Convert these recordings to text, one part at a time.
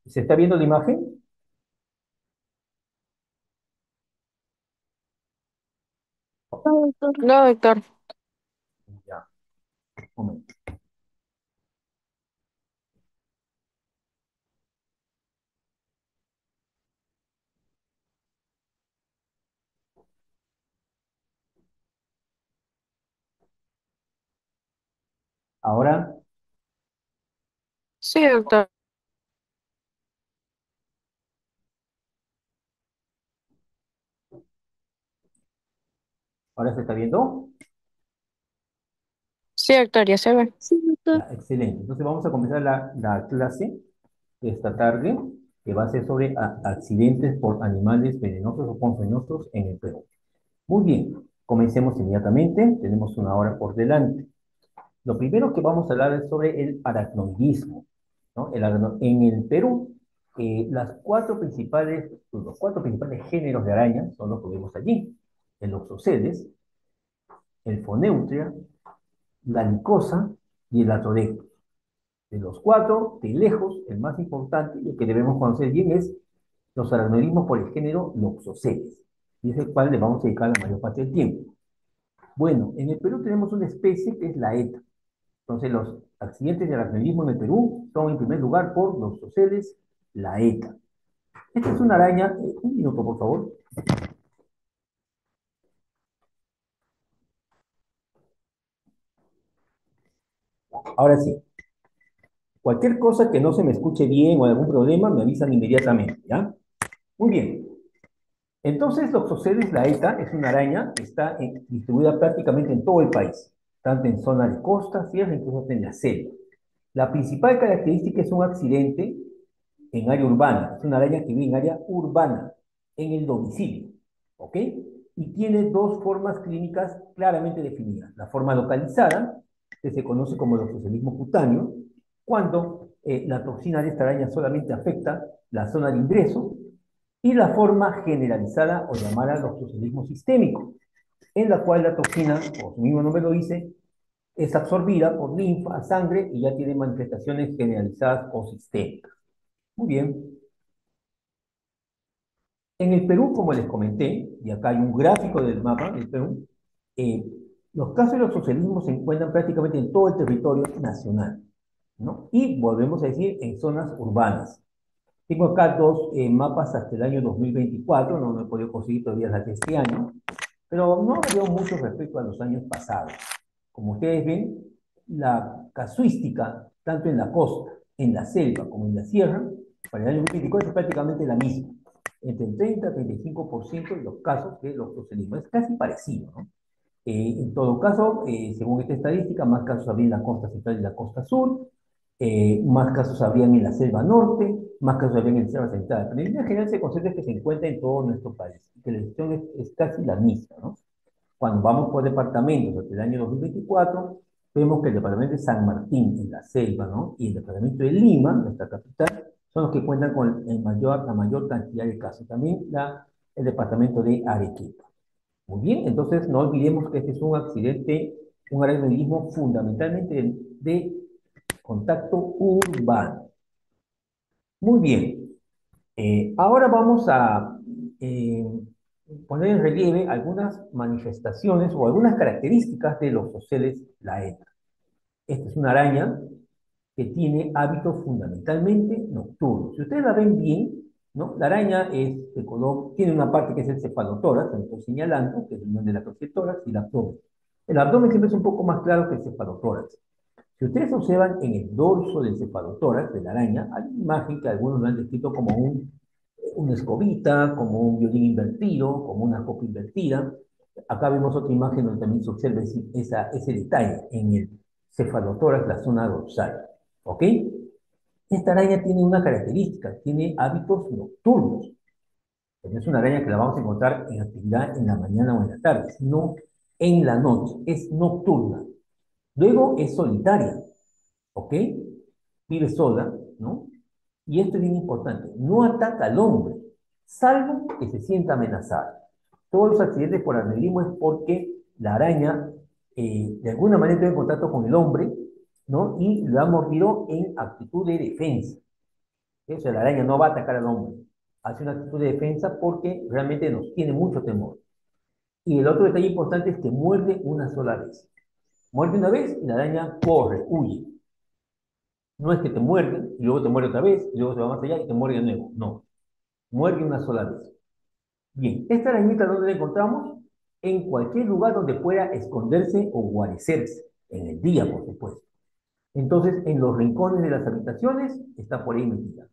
¿Se está viendo la imagen? No, doctor. Ya, un momento. Ahora, Sí, doctor. ahora se está viendo. Sí, doctor, ya se ve. Sí, doctor. Ya, excelente. Entonces vamos a comenzar la clase de esta tarde, que va a ser sobre accidentes por animales venenosos o ponzoñosos en el Perú. Muy bien, comencemos inmediatamente. Tenemos una hora por delante. Lo primero que vamos a hablar es sobre el aracnoidismo, ¿no? En el Perú, los cuatro principales géneros de arañas son los que vemos allí: el Oxoceles, el Foneutria, la Licosa y el Atodectus. De los cuatro, de lejos, el más importante y el que debemos conocer bien es los aracnoidismos por el género Loxoceles, y es el cual le vamos a dedicar la mayor parte del tiempo. Bueno, en el Perú tenemos una especie que es la ETA. Entonces, los accidentes de aracnoidismo en el Perú son, en primer lugar, por Loxoceles, la ETA. Esta es una araña, un minuto, por favor. Ahora sí, cualquier cosa que no se me escuche bien o algún problema, me avisan inmediatamente, ¿ya? Muy bien. Entonces, Loxoceles laeta es una araña que está distribuida prácticamente en todo el país, tanto en zona de costa, sierra, incluso en la selva. La principal característica es un accidente en área urbana. Es una araña que vive en área urbana, en el domicilio, ¿ok? Y tiene dos formas clínicas claramente definidas. La forma localizada, que se conoce como loxocelismo cutáneo, cuando la toxina de esta araña solamente afecta la zona de ingreso, y la forma generalizada o llamada loxocelismo sistémico, en la cual la toxina, como su mismo nombre lo dice, es absorbida por linfa, sangre y ya tiene manifestaciones generalizadas o sistémicas. Muy bien. En el Perú, como les comenté, y acá hay un gráfico del mapa del Perú, eh, los casos de los socialismos se encuentran prácticamente en todo el territorio nacional, ¿no? Y volvemos a decir, en zonas urbanas. Tengo acá dos mapas hasta el año 2024, no he podido conseguir todavía las de este año, pero no veo mucho respecto a los años pasados. Como ustedes ven, la casuística, tanto en la costa, en la selva como en la sierra, para el año 2024 es prácticamente la misma, entre el 30 y 35% de los casos de los procelismos. Es casi parecido, ¿no? En todo caso, según esta estadística, más casos habría en la costa central y la costa sur, más casos habrían en la selva norte, más casos habrían en la selva central. Pero en línea general se considera que se encuentra en todo nuestro país, que la situación es casi la misma, ¿no? Cuando vamos por departamentos desde el año 2024, vemos que el departamento de San Martín, en la selva, ¿no? Y el departamento de Lima, nuestra capital, son los que cuentan con la mayor cantidad de casos. También el departamento de Arequipa. Muy bien, entonces no olvidemos que este es un accidente, un aerodinamismo fundamentalmente de contacto urbano. Muy bien, ahora vamos a eh, poner en relieve algunas manifestaciones o algunas características de los oceles laeta. Esta es una araña que tiene hábitos fundamentalmente nocturnos. Si ustedes la ven bien, ¿no? La araña es de color, tiene una parte que es el cefalotórax, que estoy señalando, que es el unión de la tórax y el abdomen. El abdomen siempre es un poco más claro que el cefalotórax. Si ustedes observan en el dorso del cefalotórax de la araña, hay una imagen que algunos lo han descrito como una escobita, como un violín invertido, como una copa invertida. Acá vemos otra imagen donde también se observa ese detalle en el cefalotórax, la zona dorsal. ¿Ok? Esta araña tiene una característica, tiene hábitos nocturnos. No es una araña que la vamos a encontrar en actividad en la mañana o en la tarde, sino en la noche, es nocturna. Luego es solitaria, ¿ok? Vive sola, ¿no? Y esto es bien importante, no ataca al hombre, salvo que se sienta amenazada. Todos los accidentes por arnerismo es porque la araña de alguna manera entró en contacto con el hombre, ¿no? Y lo ha mordido en actitud de defensa. O sea, la araña no va a atacar al hombre. Hace una actitud de defensa porque realmente nos tiene mucho temor. Y el otro detalle importante es que muerde una sola vez. Muerde una vez y la araña corre, huye. No es que te muerde y luego te muerde otra vez y luego se va más allá y te muerde de nuevo. No, muerde una sola vez. Bien, esta arañita, ¿dónde la encontramos? En cualquier lugar donde pueda esconderse o guarecerse. En el día, por supuesto. Entonces, en los rincones de las habitaciones está por ahí metida.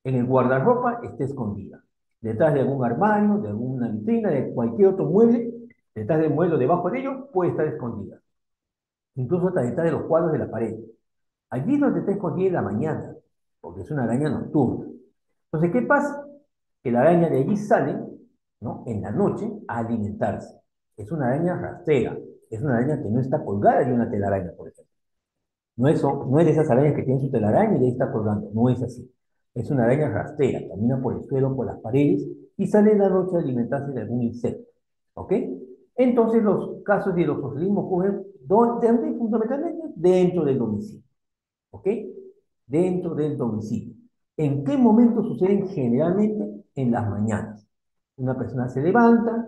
En el guardarropa está escondida. Detrás de algún armario, de alguna vitrina, de cualquier otro mueble, detrás del mueble o debajo de ello, puede estar escondida. Incluso hasta detrás de los cuadros de la pared. Allí es donde está escondida en la mañana, porque es una araña nocturna. Entonces, ¿qué pasa? Que la araña de allí sale, ¿no? En la noche a alimentarse. Es una araña rastrera. Es una araña que no está colgada de una telaraña, por ejemplo. No es de esas arañas que tienen su telaraña y de ahí está colgando. No es así. Es una araña rastrera. Camina por el suelo, por las paredes y sale en la noche a alimentarse de algún insecto. ¿Ok? Entonces, los casos de hidrofobilismo ocurren fundamentalmente dentro del domicilio. ¿Ok? Dentro del domicilio. ¿En qué momento suceden generalmente? En las mañanas. Una persona se levanta,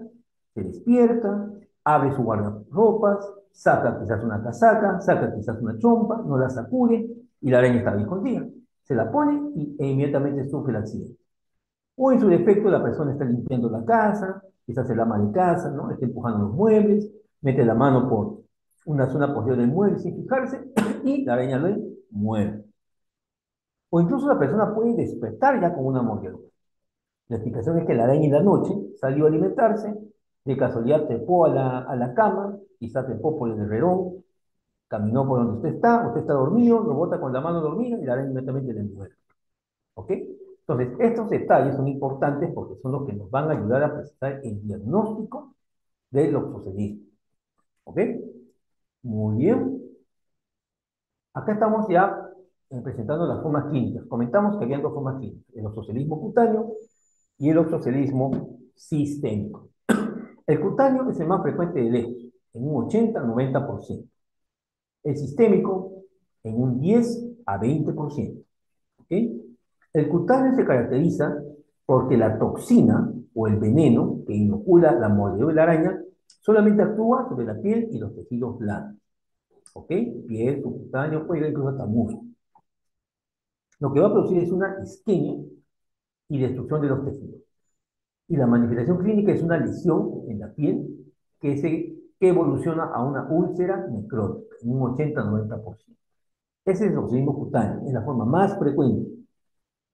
se despierta, abre su guardarropas, saca quizás una casaca, saca quizás una chompa, no la sacude y la araña está bien escondida. Se la pone e inmediatamente sufre el accidente. O en su defecto la persona está limpiando la casa, quizás el ama de casa, ¿no? Está empujando los muebles, mete la mano por una zona posterior del mueble sin fijarse y la araña lo muerde. O incluso la persona puede despertar ya con una mordedura. La explicación es que la araña en la noche salió a alimentarse, de casualidad trepó a la cama, quizá trepó por el edredón, caminó por donde usted está dormido, lo bota con la mano dormida y la araña inmediatamente le muerde. ¿Ok? Entonces, estos detalles son importantes porque son los que nos van a ayudar a presentar el diagnóstico del obsesivismo. ¿Ok? Muy bien. Acá estamos ya presentando las formas clínicas. Comentamos que había dos formas clínicas, el obsesivismo cutáneo y el obsesivismo sistémico. El cutáneo es el más frecuente de lejos, en un 80-90%. El sistémico en un 10 a 20%. ¿Okay? El cutáneo se caracteriza porque la toxina o el veneno que inocula la mordedura de la araña solamente actúa sobre la piel y los tejidos blandos. ¿Ok? Piel, subcutáneo, puede ir incluso hasta músculo. Lo que va a producir es una isquemia y destrucción de los tejidos. Y la manifestación clínica es una lesión en la piel que evoluciona a una úlcera necrótica, en un 80-90%. Ese es el obsesivismo cutáneo, es la forma más frecuente.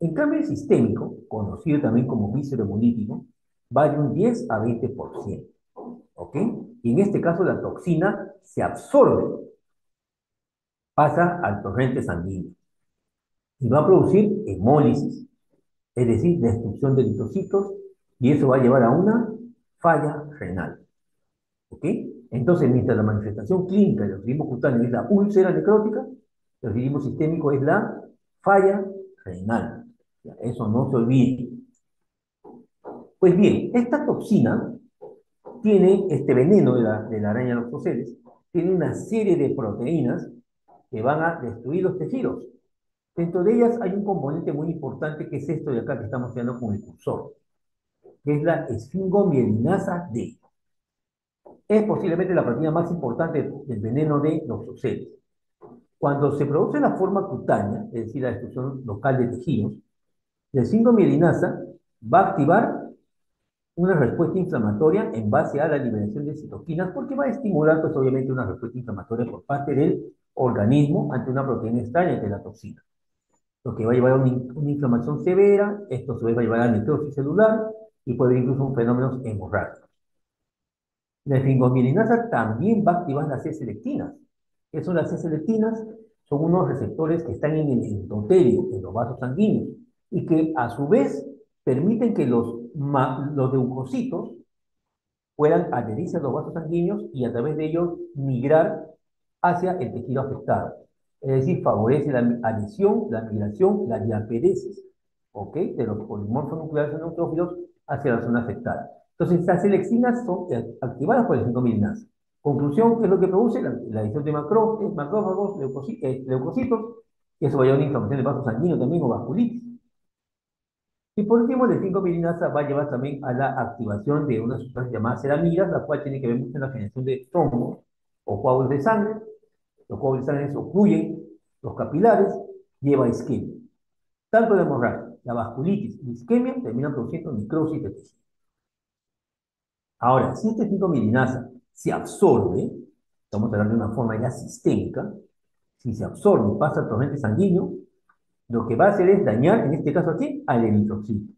En cambio, el sistémico, conocido también como viscerohemolítico, va de un 10 a 20%. ¿Ok? Y en este caso la toxina se absorbe, pasa al torrente sanguíneo y va a producir hemólisis, es decir, destrucción de eritrocitos, y eso va a llevar a una falla renal. ¿Ok? Entonces, mientras la manifestación clínica del obsesivismo cutáneo es la úlcera necrótica, el obsesivismo sistémico es la falla renal. Eso no se olvide. Pues bien, esta toxina tiene, este veneno de la araña lactoceles, tiene una serie de proteínas que van a destruir los tejidos. Dentro de ellas hay un componente muy importante que es esto de acá que estamos viendo con el cursor, que es la esfingomielinasa D. Es posiblemente la proteína más importante del veneno de los toxeles. Cuando se produce la forma cutánea, es decir, la destrucción local de tejidos, la esfingomielinasa va a activar una respuesta inflamatoria en base a la liberación de citoquinas, porque va a estimular, pues obviamente, una respuesta inflamatoria por parte del organismo ante una proteína extraña que es la toxina. Lo que va a llevar a una inflamación severa, esto se va a llevar a necrosis celular y puede haber incluso un fenómeno hemorrágico. La esfingomielinasa también va a activar las C-selectinas. ¿Qué son las C-selectinas? Son unos receptores que están en el endotelio, en los vasos sanguíneos, y que a su vez permiten que los leucocitos puedan adherirse a los vasos sanguíneos y a través de ellos migrar hacia el tejido afectado. Es decir, favorece la adhesión, la migración, la diaperesis, ¿ok? De los polimorfos nucleares neutrófilos hacia la zona afectada. Entonces, estas seleccinas son activadas por el 5-milinasa. Conclusión, ¿qué es lo que produce? La adhesión de macrófagos, leucocitos, y eso va a llevar a una inflamación de vasos sanguíneos también o vasculitis. Y por último, la 5-milinasa va a llevar también a la activación de una sustancia llamada ceramidas, la cual tiene que ver mucho en la generación de trombos o coágulos de sangre. Los coágulos de sangre ocluyen los capilares, lleva isquemia. Tanto la hemorragia, la vasculitis y la isquemia terminan produciendo necrosis de tejido. Ahora, si este 5-milinasa se absorbe, estamos hablando de una forma ya sistémica, si se absorbe y pasa al torrente sanguíneo, lo que va a hacer es dañar, en este caso aquí, al eritrocito.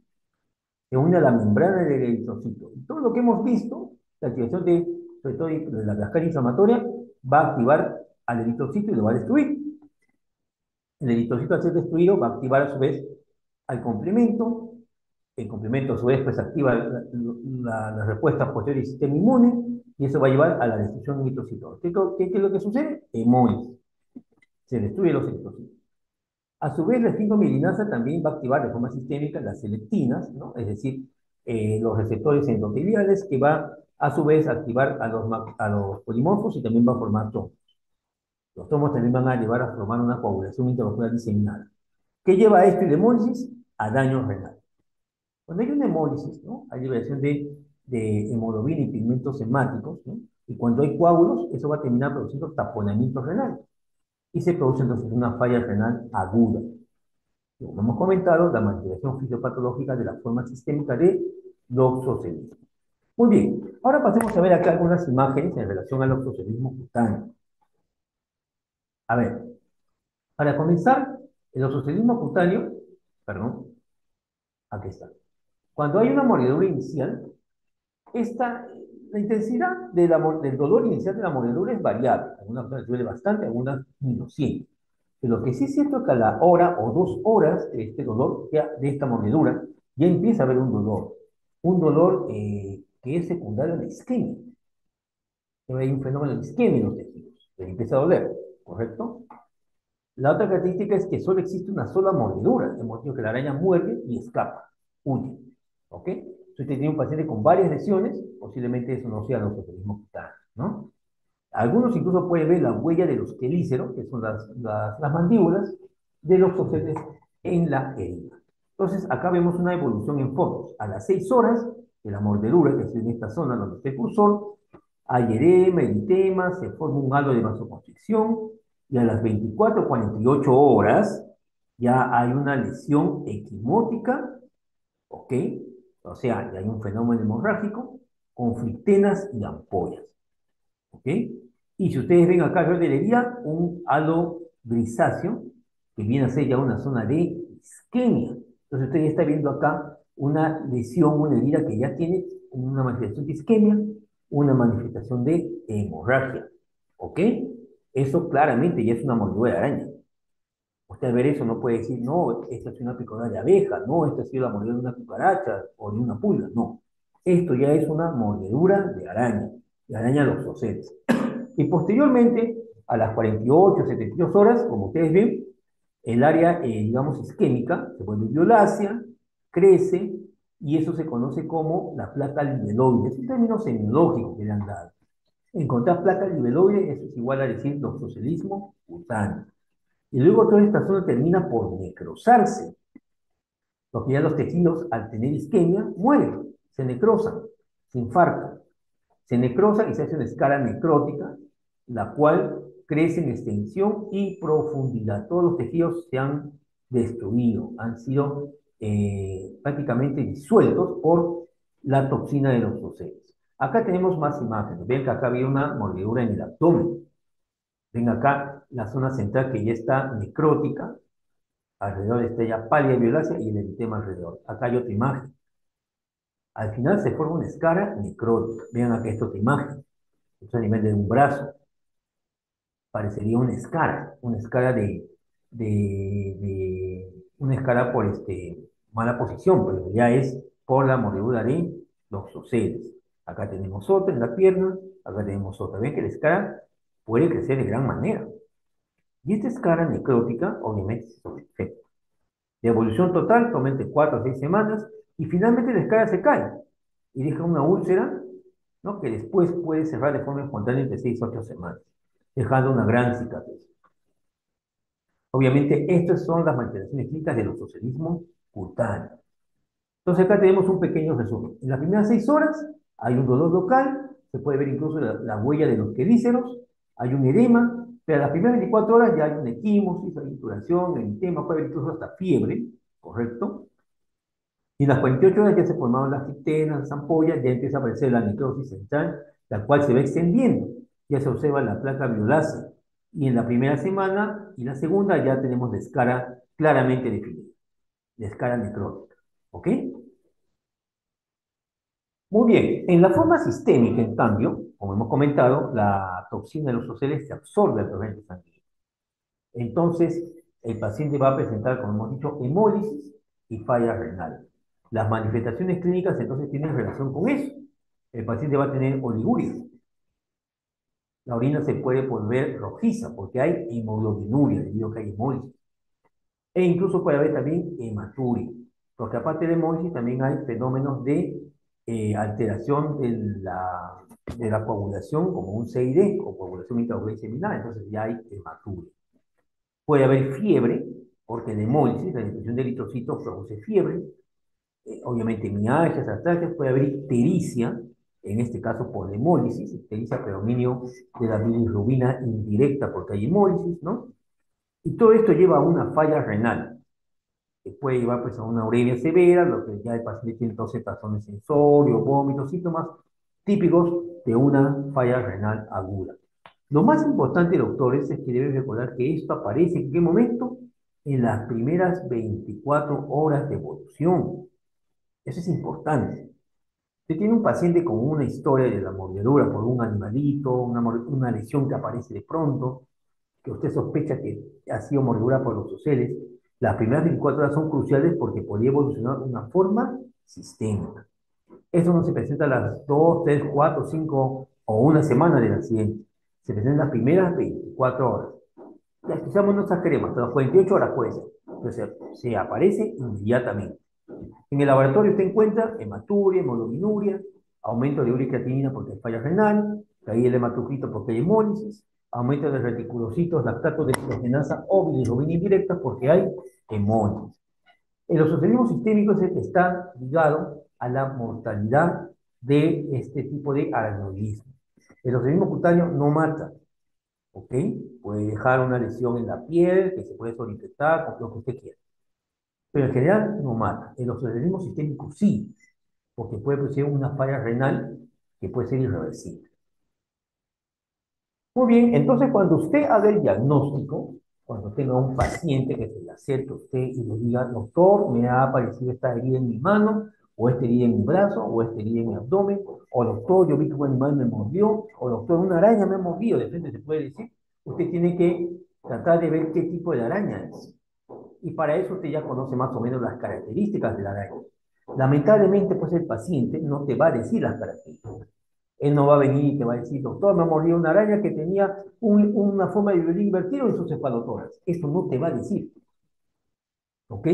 Se une a la membrana del eritrocito. Y todo lo que hemos visto, la activación de, sobre todo de la cascada inflamatoria, va a activar al eritrocito y lo va a destruir. El eritrocito, al ser destruido, va a activar a su vez al complemento. El complemento, a su vez, pues activa la respuesta posterior del sistema inmune y eso va a llevar a la destrucción del eritrocito. ¿Qué es lo que sucede? Hemólisis. Se destruyen los eritrocitos. A su vez, la 5-milinasa también va a activar de forma sistémica las selectinas, ¿no? Es decir, los receptores endoteliales que va a su vez a activar a los polimorfos y también va a formar trombos. Los trombos también van a llevar a formar una coagulación intravascular diseminada. ¿Qué lleva a esto y la hemólisis? A daño renal. Cuando hay una hemólisis, ¿no? Hay liberación de hemoglobina y pigmentos hemáticos, ¿no? Y cuando hay coágulos, eso va a terminar produciendo taponamiento renal. Y se produce entonces una falla renal aguda. Como hemos comentado, la manifestación fisiopatológica de la forma sistémica de doxocelismo. Muy bien, ahora pasemos a ver acá algunas imágenes en relación al doxocelismo cutáneo. A ver, para comenzar, el doxocelismo cutáneo, perdón, aquí está. Cuando hay una mordedura inicial, la intensidad del dolor inicial de la mordedura es variable. Algunas personas duele bastante, algunas ni lo sienten. Pero lo que sí es cierto es que a la hora o 2 horas de este dolor, ya de esta mordedura, ya empieza a haber un dolor. Un dolor que es secundario a la isquemia. Hay un fenómeno de isquemia en los tejidos. Les empieza a doler, ¿correcto? La otra característica es que solo existe una sola mordedura, de modo que la araña muerde y escapa, huye. ¿Ok? Si usted tiene un paciente con varias lesiones, posiblemente eso no sea doxocelismo cutáneo, ¿no? Algunos incluso pueden ver la huella de los quelíceros, que son las mandíbulas, de los doxoceles en la herida. Entonces, acá vemos una evolución en fotos. A las 6 horas de la mordedura, que es en esta zona donde está el cursor, hay edema, eritema, se forma un halo de vasoconstricción, y a las 24-48 horas ya hay una lesión equimótica, ¿ok? O sea, ya hay un fenómeno hemorrágico con flictenas y ampollas, ¿ok? Y si ustedes ven acá alrededor de la herida, un halo grisáceo que viene a ser ya una zona de isquemia. Entonces usted ya está viendo acá una lesión, una herida que ya tiene una manifestación de isquemia, una manifestación de hemorragia, ¿ok? Eso claramente ya es una mordedura de araña. Usted al ver eso no puede decir, no, esta es una picadura de abeja, no, esta ha sido la mordedura de una cucaracha o de una pulga, no. Esto ya es una mordedura de araña loxoceles. Y posteriormente, a las 48, 72 horas, como ustedes ven, el área, digamos, isquémica se vuelve violácea, crece, y eso se conoce como la placa libeloide. Es un término semiológico que le han dado. Encontrar placa libeloide, eso es igual a decir doxocelismo cutáneo. Y luego toda esta zona termina por necrosarse, porque ya los tejidos, al tener isquemia, mueren, se necrosan, se infartan. Se necrosa y se hace una escala necrótica, la cual crece en extensión y profundidad. Todos los tejidos se han destruido, han sido prácticamente disueltos por la toxina de los doceles. Acá tenemos más imágenes. Ven que acá había una mordedura en el abdomen. Ven acá la zona central que ya está necrótica. Alrededor está ya pálida violácea y el eritema alrededor. Acá hay otra imagen. Al final se forma una escara necrótica. Vean acá esta otra imagen. Esto a nivel de un brazo. Parecería una escara una escara por mala posición, pero ya es por la mordedura de los doxoceles. Acá tenemos otra en la pierna, acá tenemos otra. Ven que la escara puede crecer de gran manera. Y esta escara necrótica, obviamente, es un efecto. De evolución total, toma entre 4 a 6 semanas, y finalmente la escara se cae y deja una úlcera, ¿no? Que después puede cerrar de forma espontánea entre 6 a 8 semanas, dejando una gran cicatriz. Obviamente, estas son las manifestaciones clínicas del doxocelismo cutáneo. Entonces acá tenemos un pequeño resumen. En las primeras 6 horas hay un dolor local, se puede ver incluso la huella de los quelíceros, hay un edema, pero a las primeras 24 horas ya hay una equimosis, hay inturación, eritema, puede haber incluso hasta fiebre, ¿correcto? Y en las 48 horas ya se formaron las icteras, las ampollas, ya empieza a aparecer la necrosis central, la cual se va extendiendo. Ya se observa la placa violácea. Y en la primera semana y la segunda ya tenemos la escara claramente definida, la escara necrótica. ¿Ok? Muy bien. En la forma sistémica, en cambio, como hemos comentado, la toxina de los oceles se absorbe al torrente sanguíneo. Entonces, el paciente va a presentar, como hemos dicho, hemólisis y falla renal. Las manifestaciones clínicas entonces tienen relación con eso. El paciente va a tener oliguria. La orina se puede volver rojiza porque hay hemoglobinuria debido a que hay hemólisis. E incluso puede haber también hematuria, porque aparte de hemólisis también hay fenómenos de alteración de la coagulación, como un CID o coagulación intraocular seminal, entonces ya hay hematuria. Puede haber fiebre, porque la hemólisis, la disminución de eritrocitos, produce fiebre. Obviamente mialgias, artralgias, puede haber ictericia, en este caso por hemólisis, ictericia, predominio de la bilirrubina indirecta porque hay hemólisis, ¿no? Y todo esto lleva a una falla renal, que puede llevar pues, a una uremia severa, lo que ya el paciente tiene entonces trastornos sensorios, vómitos, síntomas típicos de una falla renal aguda. Lo más importante, doctores, es que deben recordar que esto aparece en qué momento? En las primeras 24 horas de evolución. Eso es importante. Usted tiene un paciente con una historia de la mordedura por un animalito, una lesión que aparece de pronto, que usted sospecha que ha sido mordedura por los oceles. Las primeras 24 horas son cruciales porque podría evolucionar de una forma sistémica. Eso no se presenta a las 2, 3, 4, 5 o una semana del accidente. Se presenta en las primeras 24 horas. Ya quizás no exageremos, hasta las 48 horas puede ser. Entonces se aparece inmediatamente. En el laboratorio usted encuentra hematuria, hemoglobinuria, aumento de urea y creatinina porque hay falla renal, caída de hematocrito porque hay hemólisis, aumento de reticulocitos, lactato de hidrogenasa o bilirrubina indirecta porque hay hemólisis. El osocialismo sistémico es el que está ligado a la mortalidad de este tipo de aracnoidismo. El osocialismo cutáneo no mata, ¿ok? Puede dejar una lesión en la piel que se puede solinfectar, con lo que usted quiera. Pero en general no mata. El osocialismo sistémico sí, porque puede producir una falla renal que puede ser irreversible. Muy bien, entonces cuando usted haga el diagnóstico, cuando tenga un paciente que se le acerque a usted y le diga, doctor, me ha aparecido esta herida en mi mano, o esta herida en mi brazo, o esta herida en mi abdomen, o doctor, yo vi que un animal me mordió, o doctor, una araña me ha mordido, de frente se puede decir, usted tiene que tratar de ver qué tipo de araña es. Y para eso usted ya conoce más o menos las características de la araña. Lamentablemente, pues el paciente no te va a decir las características. Él no va a venir y te va a decir, doctor, me mordió una araña que tenía una forma de violín invertido en sus cefalotórax. Eso no te va a decir. ¿Ok?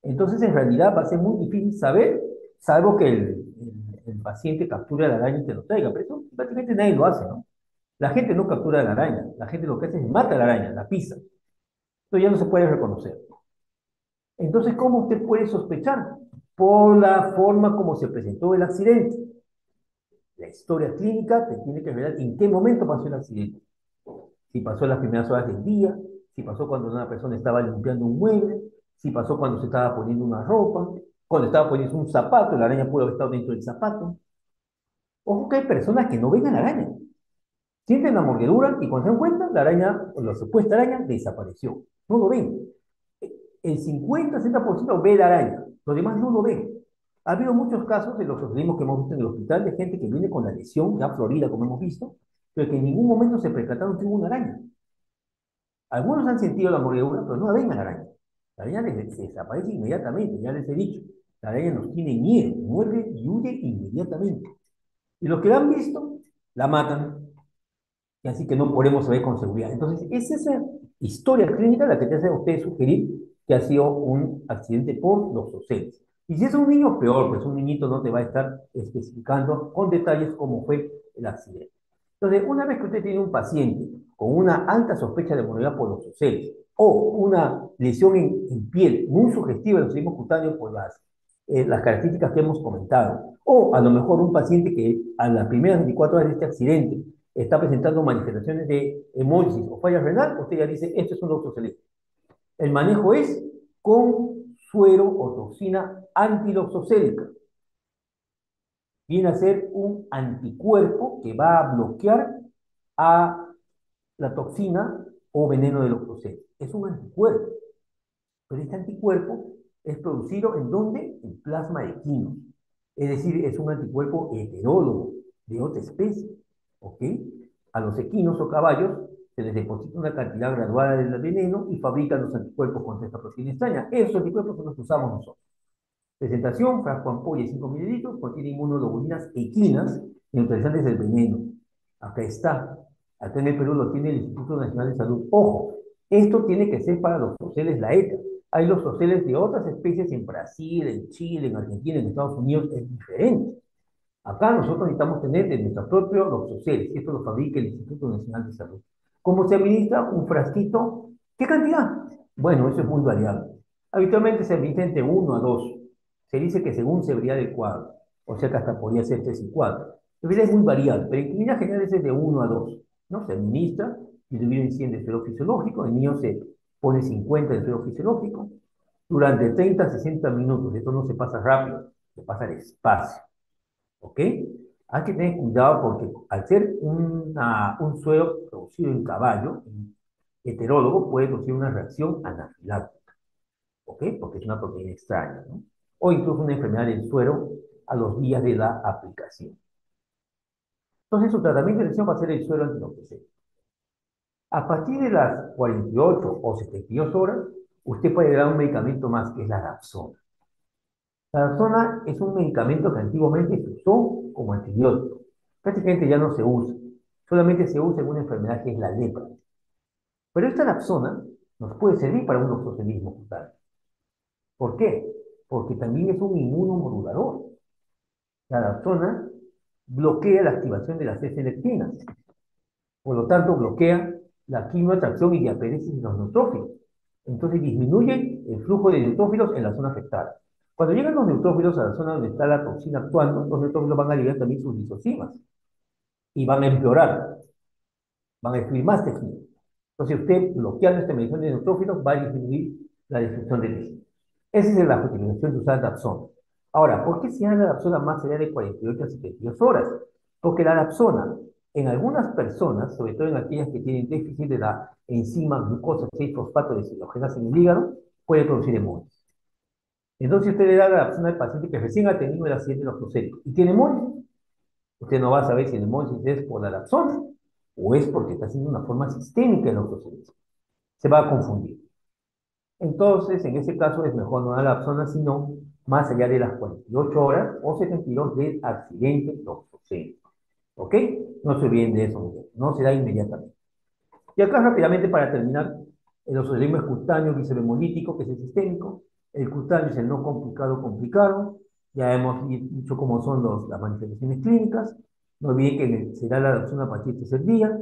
Entonces, en realidad va a ser muy difícil saber, salvo que el paciente capture la araña y te lo traiga. Pero eso prácticamente nadie lo hace, ¿no? La gente no captura la araña. La gente lo que hace es mata la araña, la pisa. Esto ya no se puede reconocer. Entonces, ¿cómo usted puede sospechar? Por la forma como se presentó el accidente. La historia clínica te tiene que revelar en qué momento pasó el accidente. Si pasó en las primeras horas del día, si pasó cuando una persona estaba limpiando un mueble, si pasó cuando se estaba poniendo una ropa, cuando estaba poniendo un zapato, la araña pudo haber estado dentro del zapato. Ojo que hay personas que no ven a la araña. Sienten la mordedura y cuando se dan cuenta, la araña, o la supuesta araña, desapareció. No lo ven. El 50-60% ve la araña, los demás no lo ven. Ha habido muchos casos de los organismos que hemos visto en el hospital de gente que viene con la lesión ya florida, como hemos visto, pero que en ningún momento se percataron que hubo una araña. Algunos han sentido la mordedura, pero no la ven a la araña. La araña desaparece inmediatamente, ya les he dicho. La araña nos tiene miedo, muerde y huye inmediatamente. Y los que la han visto, la matan, y así que no podemos saber con seguridad. Entonces, es esa historia clínica la que te hace a usted sugerir que ha sido un accidente por los oceles. Y si es un niño, peor, pues un niñito no te va a estar especificando con detalles cómo fue el accidente. Entonces, una vez que usted tiene un paciente con una alta sospecha de mordedura por los oceles o una lesión en piel muy sugestiva del oscismo cutáneo, pues las características que hemos comentado. O a lo mejor un paciente que a las primeras 24 horas de este accidente está presentando manifestaciones de hemólisis o falla renal, usted ya dice, esto es un loxocelina. El manejo es con suero o toxina antiloxocélica. Viene a ser un anticuerpo que va a bloquear a la toxina o veneno del loxocel. Es un anticuerpo, pero este anticuerpo es producido ¿en dónde? En plasma equino. Es decir, es un anticuerpo heterólogo de otra especie. ¿Ok? A los equinos o caballos se les deposita una cantidad graduada del veneno y fabrican los anticuerpos contra esta proteína extraña. Esos anticuerpos son los que usamos nosotros. Presentación, frasco ampolla 5 mililitros, contiene inmunoglobulinas equinas neutralizantes del veneno. Acá está. Acá en el Perú lo tiene el Instituto Nacional de Salud. Ojo, esto tiene que ser para los toceles laeta. Hay los toceles de otras especies en Brasil, en Chile, en Argentina, en Estados Unidos, es diferente. Acá nosotros necesitamos tener de nuestro propio los toceles, y esto lo fabrica el Instituto Nacional de Salud. ¿Cómo se administra un frasquito? ¿Qué cantidad? Bueno, eso es muy variable. Habitualmente se administra entre 1 a 2. Se dice que según severidad del cuadro, o sea que hasta podría ser 3 y 4. La verdad es muy variable, pero en líneas generales es de 1 a 2. ¿No? Se administra y divide en 100 de suero fisiológico, en niños se pone 50 de suero fisiológico, durante 30 a 60 minutos. Esto no se pasa rápido, se pasa despacio. ¿Ok? Hay que tener cuidado porque al ser un suero producido en caballo, heterólogo, puede producir una reacción anafiláctica. ¿Ok? Porque es una proteína extraña, ¿no? O incluso una enfermedad del suero a los días de la aplicación. Entonces, su tratamiento de elección va a ser el suero antiloxocélico. A partir de las 48 o 72 horas, usted puede dar un medicamento más, que es la Dapsona. La Dapsona es un medicamento que antiguamente se usó como antibiótico. Prácticamente ya no se usa. Solamente se usa en una enfermedad que es la lepra. Pero esta Dapsona nos puede servir para un loxocelismo cutáneo. ¿Por qué? Porque también es un inmunomodulador. La Dapsona bloquea la activación de las S-leptinas. Por lo tanto, bloquea la quimioatracción y diaperesis de los neutrófilos. Entonces disminuye el flujo de neutrófilos en la zona afectada. Cuando llegan los neutrófilos a la zona donde está la toxina actuando, los neutrófilos van a liberar también sus lisocimas y van a empeorar, van a destruir más tejido. Entonces usted, bloqueando esta medición de neutrófilos, va a disminuir la destrucción de tejido. Esa es la justificación de usar Dapsona. Ahora, ¿por qué se da la Dapsona más allá de 48 a 72 horas? Porque la Dapsona, en algunas personas, sobre todo en aquellas que tienen déficit de la enzima glucosa 6-fosfato deshidrogenasa en el hígado, puede producir hemolisis. Entonces, si usted le da la Dapsona al paciente que recién ha tenido el accidente loxocélico y tiene hemolisis, usted no va a saber si el hemolisis es por la Dapsona o es porque está haciendo una forma sistémica de loxocélico. Se va a confundir. Entonces, en ese caso es mejor no dar la Dapsona, sino más allá de las 48 horas o 72 del accidente loxocélico. ¿Ok? No se olviden de eso, no se da inmediatamente. Y acá rápidamente para terminar, el loxocelismo es cutáneo visceromolítico, que es el sistémico. El cutáneo es el no complicado complicado. Ya hemos dicho cómo son las manifestaciones clínicas. No olviden que se da la Dapsona a partir del tercer día.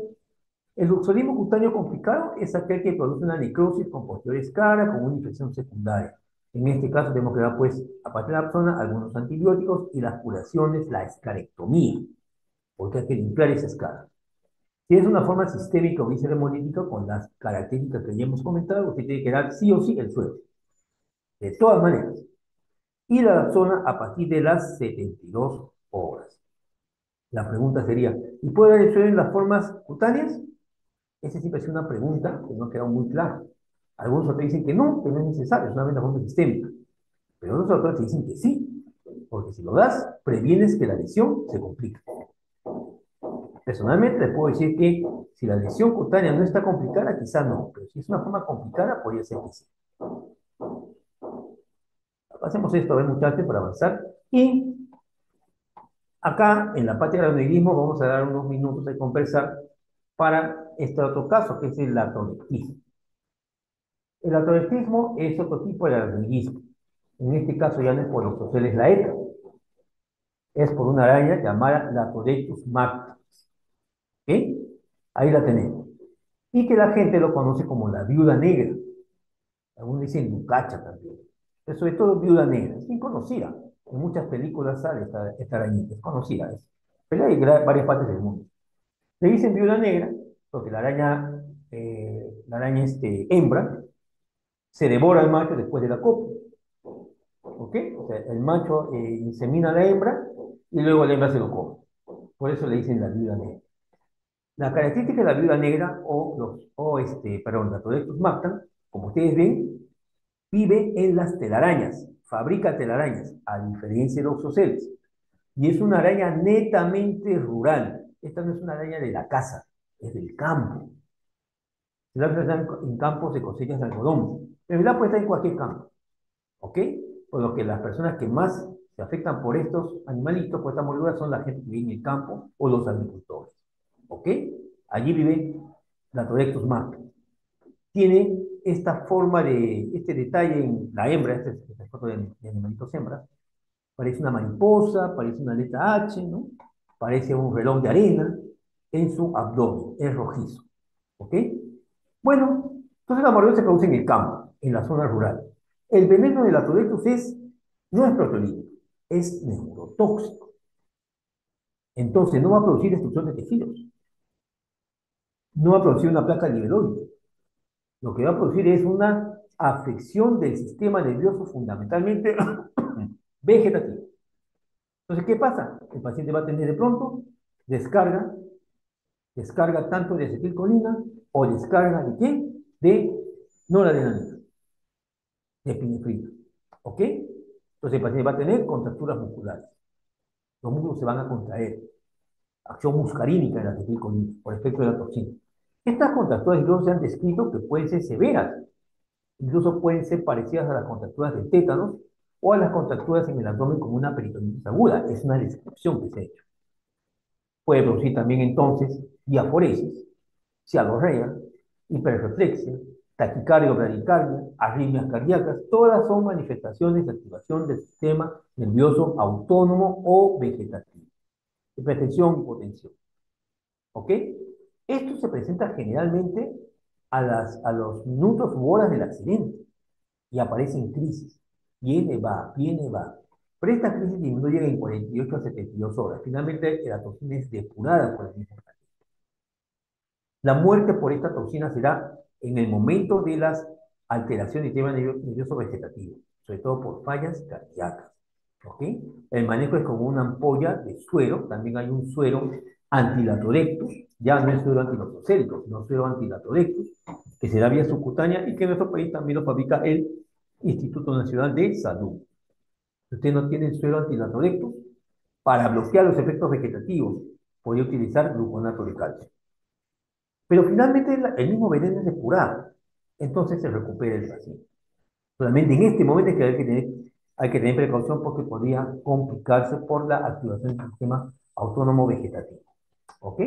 El luxolismo cutáneo complicado es aquel que produce una necrosis con posterior escara, con una infección secundaria. En este caso tenemos que dar, pues, aparte de la Dapsona, algunos antibióticos y las curaciones, la escarectomía, porque hay que limpiar esa escara. Si es una forma sistémica o visceromolítica, con las características que ya hemos comentado, usted tiene que dar sí o sí el suero. De todas maneras. Y la Dapsona a partir de las 72 horas. La pregunta sería, ¿y puede dar el suero en las formas cutáneas? Esa siempre es una pregunta que no ha quedado muy clara. Algunos autores dicen que no es necesario, es una forma sistémica. Pero otros autores dicen que sí, porque si lo das, previenes que la lesión se complique. Personalmente les puedo decir que si la lesión cutánea no está complicada, quizá no, pero si es una forma complicada, podría ser que sí. Hacemos esto, a ver muchachos, para avanzar. Y acá, en la parte del aneurismo, vamos a dar unos minutos de conversar para este otro caso, que es el latolectismo. El atolectismo es otro tipo de alergismo. En este caso ya no es por los toceles laeta, es por una araña llamada Latodectus mactis. ¿Ok? Ahí la tenemos. Y que la gente lo conoce como la viuda negra. Algunos dicen lucacha también. Sobre todo Viuda Negra, es bien conocida. En muchas películas sale esta arañita, es conocida. Pero hay varias partes del mundo. Le dicen Viuda Negra porque la araña hembra, se devora al macho después de la copia. ¿Ok? O sea, el macho insemina a la hembra y luego la hembra se lo come. Por eso le dicen la viuda negra. La característica de la viuda negra perdón, la Todectus mactan, como ustedes ven, vive en las telarañas, fabrica telarañas, a diferencia de los ocelos. Y es una araña netamente rural. Esta no es una araña de la casa, es del campo. Se la encuentran en campos de cosechas de algodón. Pero la puede estar en cualquier campo. ¿Ok? Por lo que las personas que más se afectan por estos animalitos, por estas mordeduras, son la gente que vive en el campo o los agricultores. ¿Ok? Allí vive la Todectus macro. Tiene esta forma este detalle en la hembra, esta foto de animalitos hembras, parece una mariposa, parece una letra H, ¿no? Parece un reloj de arena en su abdomen, es rojizo. ¿Ok? Bueno, entonces la mordedura se produce en el campo, en la zona rural. El veneno de la Todectus no es proteolítico, es neurotóxico. Entonces no va a producir destrucción de tejidos, no va a producir una placa niveloide. Lo que va a producir es una afección del sistema nervioso fundamentalmente vegetativo. Entonces, ¿qué pasa? El paciente va a tener de pronto descarga, descarga tanto de acetilcolina o descarga de qué? De noradrenalina, de epinefrina. ¿Ok? Entonces el paciente va a tener contracturas musculares. Los músculos se van a contraer. Acción muscarínica en la acetilcolina por efecto de la toxina. Estas contracturas incluso se han descrito que pueden ser severas, incluso pueden ser parecidas a las contracturas del tétanos o a las contracturas en el abdomen como una peritonitis aguda. Es una descripción que se ha hecho. Puede producir también entonces diaforesis, cialorrea, hiperreflexia, taquicardia o bradicardia, arritmias cardíacas, todas son manifestaciones de activación del sistema nervioso autónomo o vegetativo. Hipertensión, hipotensión. ¿Ok? Esto se presenta generalmente a los minutos u horas del accidente y aparece en crisis. Viene, va, viene, va. Pero esta crisis disminuye en 48 a 72 horas. Finalmente, la toxina es depurada por el mismo organismo. La muerte por esta toxina será en el momento de las alteraciones del sistema nervioso vegetativo, sobre todo por fallas cardíacas. ¿Ok? El manejo es como una ampolla de suero, también hay un suero antilatodectus, ya no es suero antilosocélico, sino suero antilatodectus, que se da vía subcutánea y que en nuestro país también lo fabrica el Instituto Nacional de Salud. Si usted no tiene suero antilatodectus, para bloquear los efectos vegetativos, podría utilizar gluconato de calcio. Pero finalmente el mismo veneno es depurado, entonces se recupera el paciente. Solamente en este momento es que hay que tener precaución porque podría complicarse por la activación del sistema autónomo vegetativo. ¿Ok?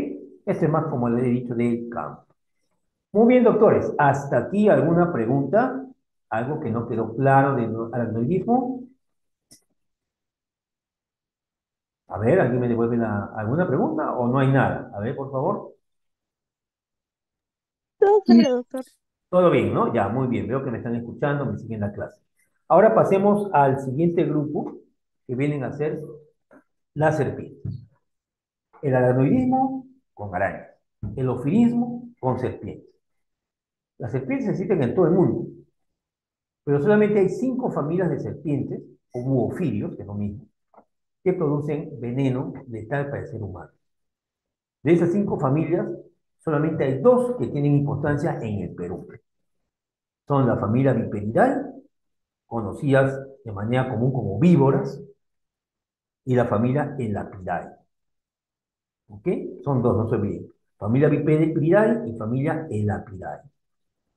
Este es más como le he dicho del campo. Muy bien, doctores. ¿Hasta aquí alguna pregunta? ¿Algo que no quedó claro del aracnoidismo? A ver, ¿alguien me devuelve alguna pregunta o no hay nada? A ver, por favor. Todo claro, doctor. Todo bien, ¿no? Ya, muy bien. Veo que me están escuchando, me siguen la clase. Ahora pasemos al siguiente grupo, que vienen a ser las serpientes. El aracnoidismo con arañas. El ofilismo con serpientes. Las serpientes existen en todo el mundo, pero solamente hay 5 familias de serpientes, o buofilios, que es lo mismo, que producen veneno letal para el ser humano. De esas 5 familias, solamente hay 2 que tienen importancia en el Perú. Son la familia Viperidae, conocidas de manera común como víboras, y la familia Elapidae. ¿Ok? Son 2, no se olviden. Familia Viperidae y familia Elapidae.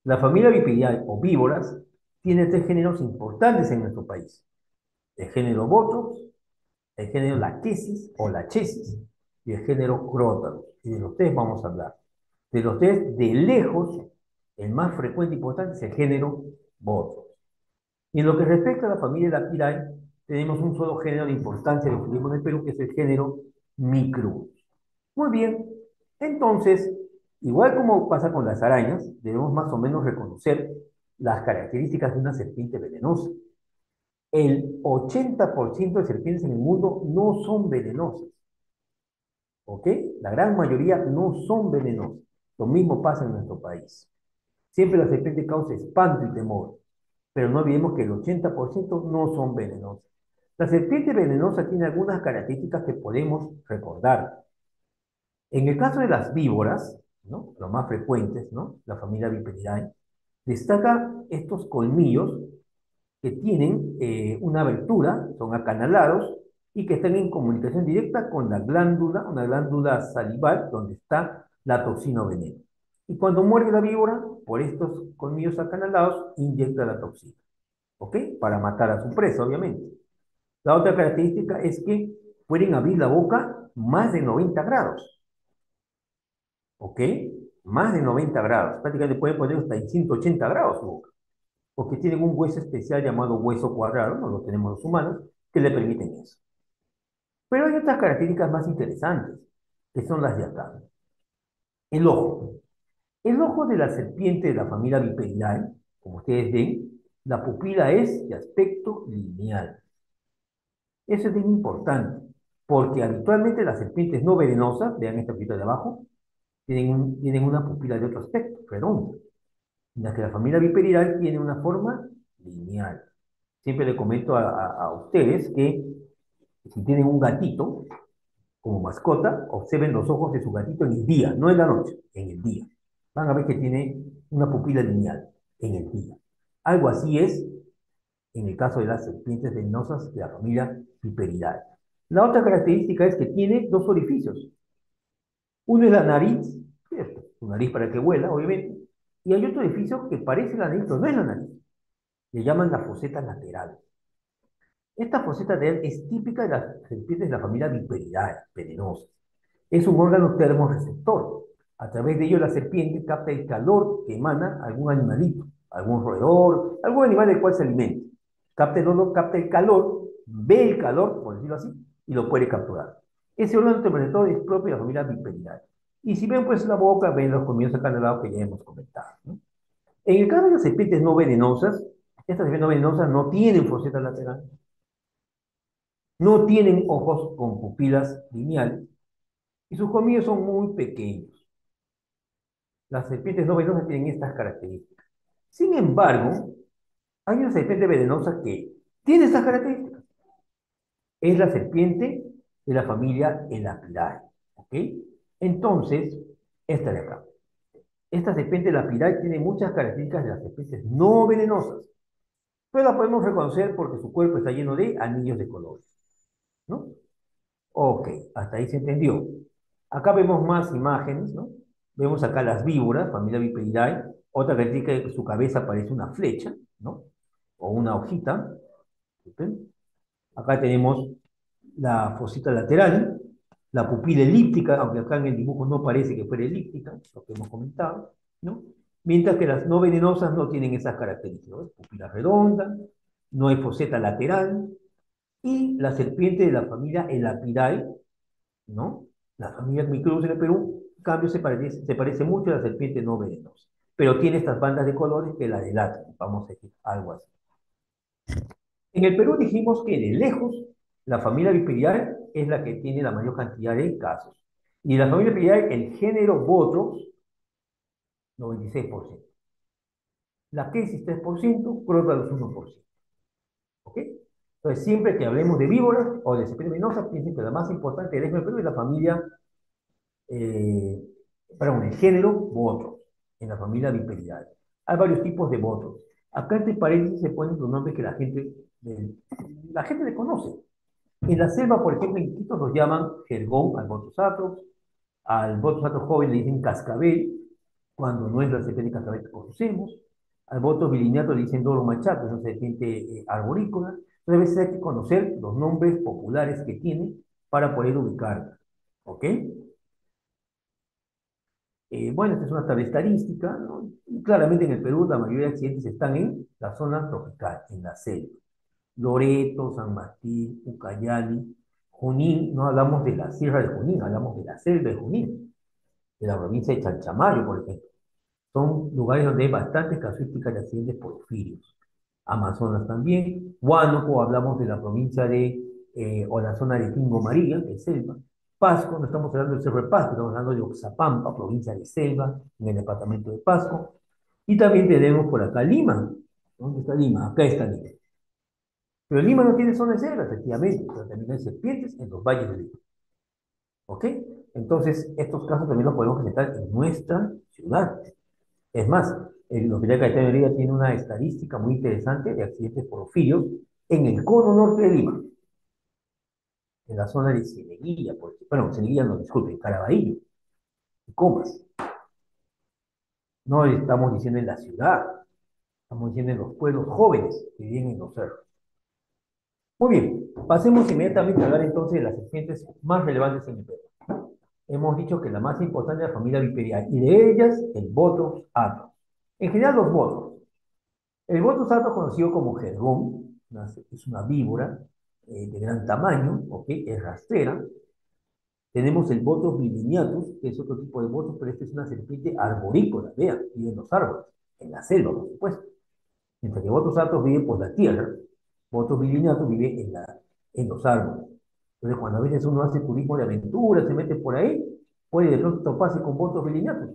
La familia Viperidae o víboras tiene 3 géneros importantes en nuestro país. El género Botrops, el género Lachesis o Lachesis y el género Crotalus. Y de los 3 vamos a hablar. De los 3, de lejos, el más frecuente e importante es el género Botrops. Y en lo que respecta a la familia Lapidae, tenemos un solo género de importancia del turismo en el Perú, que es el género Micrurus. Muy bien, entonces, igual como pasa con las arañas, debemos más o menos reconocer las características de una serpiente venenosa. el 80% de serpientes en el mundo no son venenosas, ¿ok? La gran mayoría no son venenosas. Lo mismo pasa en nuestro país. Siempre la serpiente causa espanto y temor, pero no olvidemos que el 80% no son venenosas. La serpiente venenosa tiene algunas características que podemos recordar. En el caso de las víboras, ¿no? Los más frecuentes, ¿no? La familia Viperidae, destaca estos colmillos que tienen una abertura, son acanalados y que están en comunicación directa con la glándula, una glándula salival donde está la toxina o veneno. Y cuando muerde la víbora, por estos colmillos acanalados, inyecta la toxina, ¿ok? Para matar a su presa, obviamente. La otra característica es que pueden abrir la boca más de 90 grados, ¿ok? Más de 90 grados. Prácticamente pueden poner hasta en 180 grados su boca, porque tienen un hueso especial llamado hueso cuadrado, no lo tenemos los humanos, que le permiten eso. Pero hay otras características más interesantes, que son las de acá. El ojo. El ojo de la serpiente de la familia Viperidae, como ustedes ven, la pupila es de aspecto lineal. Eso es bien importante, porque habitualmente las serpientes no venenosas, vean esta pupila de abajo, tienen una pupila de otro aspecto, redonda. Mientras que la familia Viperidae tiene una forma lineal. Siempre le comento a ustedes que si tienen un gatito como mascota, observen los ojos de su gatito en el día, no en la noche, en el día. Van a ver que tiene una pupila lineal en el día. Algo así es en el caso de las serpientes venenosas de la familia Viperidae. La otra característica es que tiene dos orificios. Uno es la nariz, ¿cierto? Su nariz para que vuela, obviamente. Y hay otro orificio que parece la nariz, pero no es la nariz. Le llaman la foseta lateral. Esta foseta lateral es típica de las serpientes de la familia Viperidae, venenosas. Es un órgano termorreceptor. A través de ello la serpiente capta el calor que emana algún animalito, algún roedor, algún animal del cual se alimente. Capta el olor, capta el calor, ve el calor, por decirlo así, y lo puede capturar. Ese órgano termorreceptor es propio de la familia Viperidae. Y si ven pues la boca, ven los colmillos acanalados que ya hemos comentado, ¿no? En el caso de las serpientes no venenosas, estas serpientes no venenosas no tienen foseta lateral, no tienen ojos con pupilas lineales y sus colmillos son muy pequeños. Las serpientes no venenosas tienen estas características. Sin embargo, hay una serpiente venenosa que tiene estas características. Es la serpiente de la familia Elapidae. ¿Ok? Entonces, esta de acá. Esta serpiente Elapidae tiene muchas características de las serpientes no venenosas, pero la podemos reconocer porque su cuerpo está lleno de anillos de colores, ¿no? Ok, hasta ahí se entendió. Acá vemos más imágenes, ¿no? Vemos acá las víboras, familia Viperidae. Otra característica es que su cabeza parece una flecha, ¿no? O una hojita. ¿Ven? Acá tenemos la fosita lateral, la pupila elíptica, aunque acá en el dibujo no parece que fuera elíptica, lo que hemos comentado, ¿no? Mientras que las no venenosas no tienen esas características, ¿no? Pupila redonda, no hay foseta lateral, y la serpiente de la familia Elapidae, ¿no? La familia Micrurus en el Perú, en cambio, se parece mucho a la serpiente no venenosa, pero tiene estas bandas de colores que la delatan, vamos a decir, algo así. En el Perú dijimos que de lejos la familia Viperidae es la que tiene la mayor cantidad de casos. Y de la familia Viperidae, el género Botrops, 96%. La Quesis 3%, Crotalus 1%. ¿Ok? Entonces, siempre que hablemos de víboras o de serpientes venenosas, piensen que la más importante del Perú es la familia eh, perdón, el género Botrops, en la familia Viperidae. Hay varios tipos de Botrops. Acá entre paréntesis se ponen los nombres que la gente le conoce. En la selva, por ejemplo, en Quito los llaman jergón al Botrus atrox, al Botrus atrox joven le dicen cascabel, cuando no es la serpiente cascabel que conocemos, al Botrus bilineato le dicen doro machato, es una serpiente arborícola. Entonces, a veces hay que conocer los nombres populares que tiene para poder ubicarla. ¿Ok? Bueno, esta es una tabla estadística, ¿no? Y claramente en el Perú la mayoría de accidentes están en la zona tropical, en la selva. Loreto, San Martín, Ucayali, Junín, no hablamos de la Sierra de Junín, hablamos de la selva de Junín, de la provincia de Chanchamayo, por ejemplo. Son lugares donde hay bastantes casuísticas de accidentes porfirios. Amazonas también. Huánuco, hablamos de la provincia o la zona de Tingo María, que es selva. Pasco, no estamos hablando del Cerro de Pasco, estamos hablando de Oxapampa, provincia de Selva, en el departamento de Pasco. Y también tenemos por acá Lima. ¿Dónde está Lima? Acá está Lima. Pero Lima no tiene zona de selva, efectivamente, pero también hay serpientes en los valles de Lima. ¿Ok? Entonces, estos casos también los podemos presentar en nuestra ciudad. Es más, el Hospital Cayetano Heredia tiene una estadística muy interesante de accidentes porfirios en el cono norte de Lima, en la zona de Cieneguilla, bueno, Cieneguilla no, disculpe, Caraballo, Comas. No estamos diciendo en la ciudad, estamos diciendo en los pueblos jóvenes que viven en los cerros. Muy bien, pasemos inmediatamente a hablar entonces de las serpientes más relevantes en el Perú. Hemos dicho que la más importante es la familia Viperidae, y de ellas el Botrys atrox. En general, los Botrys. El Botrys atrox, conocido como jergón, es una víbora de gran tamaño, ¿ok? Es rastrera. Tenemos el Botrys bilineatus, que es otro tipo de Botrys, pero esta es una serpiente arborícola, vean, vive en los árboles, en la selva, por supuesto. Mientras que Botrys atrox vive por la tierra, Botrys bilineatus vive en los árboles. Entonces, cuando a veces uno hace turismo de aventura, se mete por ahí, puede de pronto toparse con Botrys bilineatus.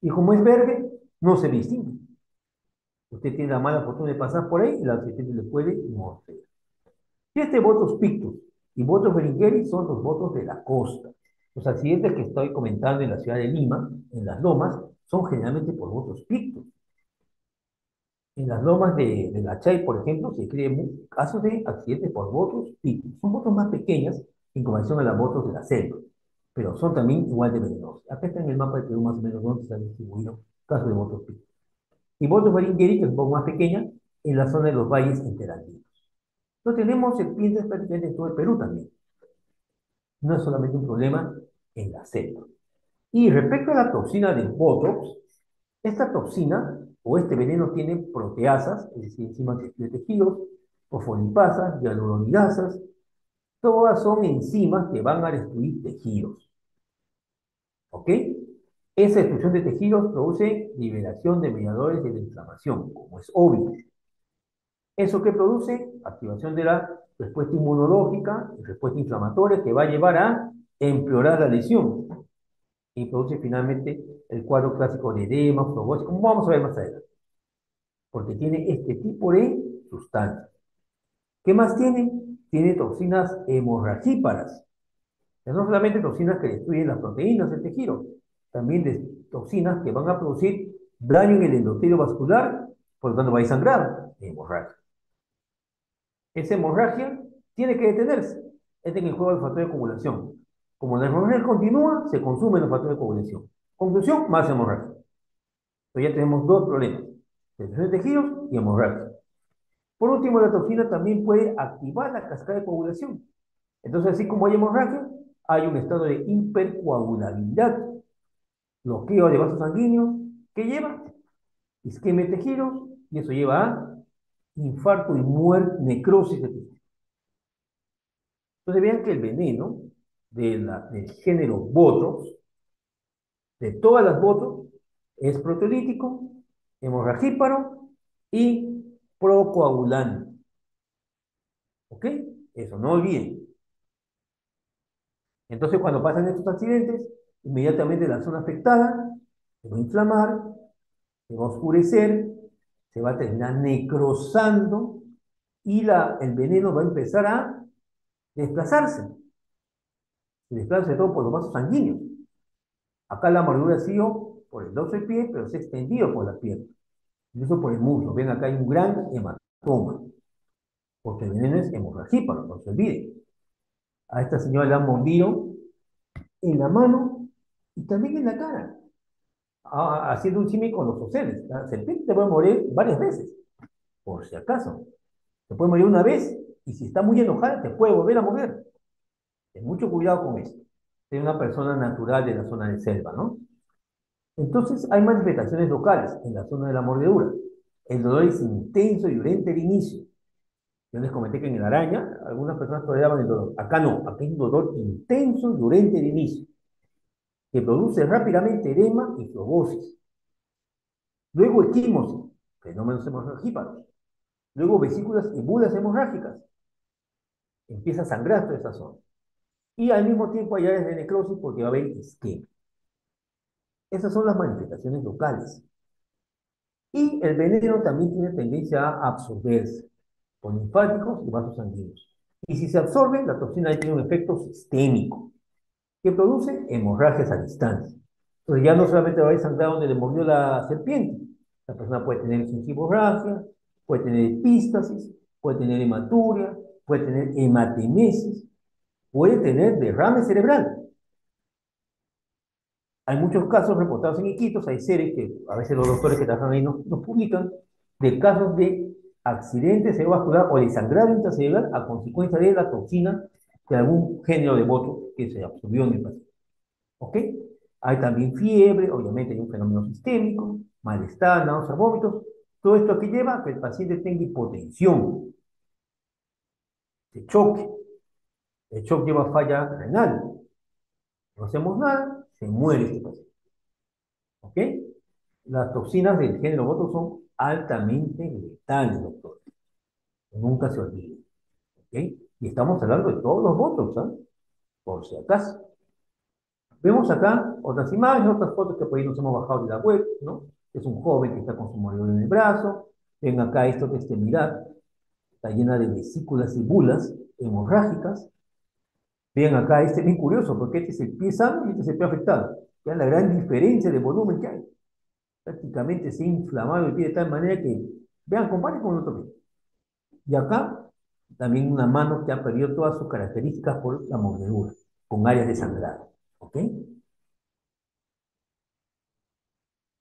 Y como es verde, no se distingue. Usted tiene la mala fortuna de pasar por ahí y la serpiente le puede morder. Y este Botrys pictus y Botrys berengueri son los Botrys de la costa. Los accidentes que estoy comentando en la ciudad de Lima, en las lomas, son generalmente por Botrys pictus. En las lomas de la Chay, por ejemplo, se creen casos de accidentes por Botrys pictus. Son Botrys más pequeñas en comparación a las Botrys de la selva, pero son también igual de venenosos. Acá está en el mapa de Perú más o menos donde se han distribuido casos de Botrys pictus. Y Botrys berengueri, que es un poco más pequeña, en la zona de los valles interandinos. Entonces tenemos serpientes prácticamente en todo el Perú también. No es solamente un problema en la selva. Y respecto a la toxina del Botox, esta toxina o este veneno tiene proteasas, es decir, enzimas de tejidos, fosfolipasas, hialuronidasas, todas son enzimas que van a destruir tejidos. ¿Ok? Esa destrucción de tejidos produce liberación de mediadores de la inflamación, como es obvio. ¿Eso qué produce? Activación de la respuesta inmunológica, respuesta inflamatoria, que va a llevar a empeorar la lesión y produce finalmente el cuadro clásico de edema, fibrosis, como vamos a ver más adelante, porque tiene este tipo de sustancias. ¿Qué más tiene? Tiene toxinas hemorragíparas, que no solamente toxinas que destruyen las proteínas del tejido, también toxinas que van a producir daño en el endotelio vascular, por lo tanto va a sangrar, hemorragia. Esa hemorragia tiene que detenerse. Este es el juego del factor de coagulación. Como la hemorragia continúa, se consume el factor de coagulación. Conclusión, más hemorragia. Entonces ya tenemos dos problemas: destrucción de tejidos y hemorragia. Por último, la toxina también puede activar la cascada de coagulación. Entonces, así como hay hemorragia, hay un estado de hipercoagulabilidad, bloqueo de vasos sanguíneos, que lleva isquemia de tejidos, y eso lleva a infarto y muerte, necrosis de tejidos. Entonces vean que el veneno del género Botox, de todas las Botox, es proteolítico, hemorragíparo y procoagulante. ¿Ok? Eso, no olviden. Entonces cuando pasan estos accidentes, inmediatamente la zona afectada se va a inflamar, se va a oscurecer, se va a terminar necrosando y el veneno va a empezar a desplazarse. Se desplaza sobre todo por los vasos sanguíneos. Acá la mordedura ha sido por el dorso del pie, pero se ha extendido por la pierna, incluso por el muslo. Ven, acá hay un gran hematoma, porque el veneno es hemorragíparo, no se olviden. A esta señora le han mordido en la mano y también en la cara, haciendo un símil con los oceles. La serpiente te puede morir varias veces, por si acaso. Te puede morir una vez y si está muy enojada te puede volver a morder. Ten mucho cuidado con esto. Es una persona natural de la zona de selva, ¿no? Entonces hay manifestaciones locales en la zona de la mordedura. El dolor es intenso y violento al inicio. Yo les comenté que en la araña algunas personas toleraban el dolor. Acá no, acá hay un dolor intenso y violento al inicio, que produce rápidamente edema y fibrosis. Luego equimosis, fenómenos hemorragíparos. luego vesículas y bulas hemorrágicas. Empieza a sangrar toda esa zona. Y al mismo tiempo hay áreas de necrosis porque va a haber isquemia. Esas son las manifestaciones locales. Y el veneno también tiene tendencia a absorberse por linfáticos y vasos sanguíneos. Y si se absorbe, la toxina ahí tiene un efecto sistémico que produce hemorragias a distancia. Entonces ya no solamente va a haber sangrado donde le mordió la serpiente, la persona puede tener gingivorragia, puede tener epístasis, puede tener hematuria, puede tener hematemesis, puede tener derrame cerebral. Hay muchos casos reportados en Iquitos, hay series que a veces los doctores que trabajan ahí nos publican, de casos de accidente cerebrovascular o de sangrado intracerebral a consecuencia de la toxina de algún género de voto que se absorbió en el paciente. ¿Ok? Hay también fiebre, obviamente hay un fenómeno sistémico, malestar, náuseas, vómitos. Todo esto que lleva a que el paciente tenga hipotensión, se choque. El shock lleva falla renal. No hacemos nada, se muere este paciente. ¿Ok? Las toxinas del género voto son altamente letales, doctor. Nunca se olvide. ¿Ok? Y estamos hablando de todos los votos, ¿ah? Por si acaso. Vemos acá otras imágenes, otras fotos que por ahí nos hemos bajado de la web, ¿no? Es un joven que está con su moredor en el brazo. Ven acá esta otra extremidad, está llena de vesículas y bulas hemorrágicas. Ven acá, este es bien curioso, porque este es el pie sano y este es el pie afectado. Vean la gran diferencia de volumen que hay. Prácticamente se ha inflamado el pie de tal manera que, vean, comparen con el otro pie. Y acá, también una mano que ha perdido todas sus características por la mordedura, con áreas de sangrado. ¿Ok?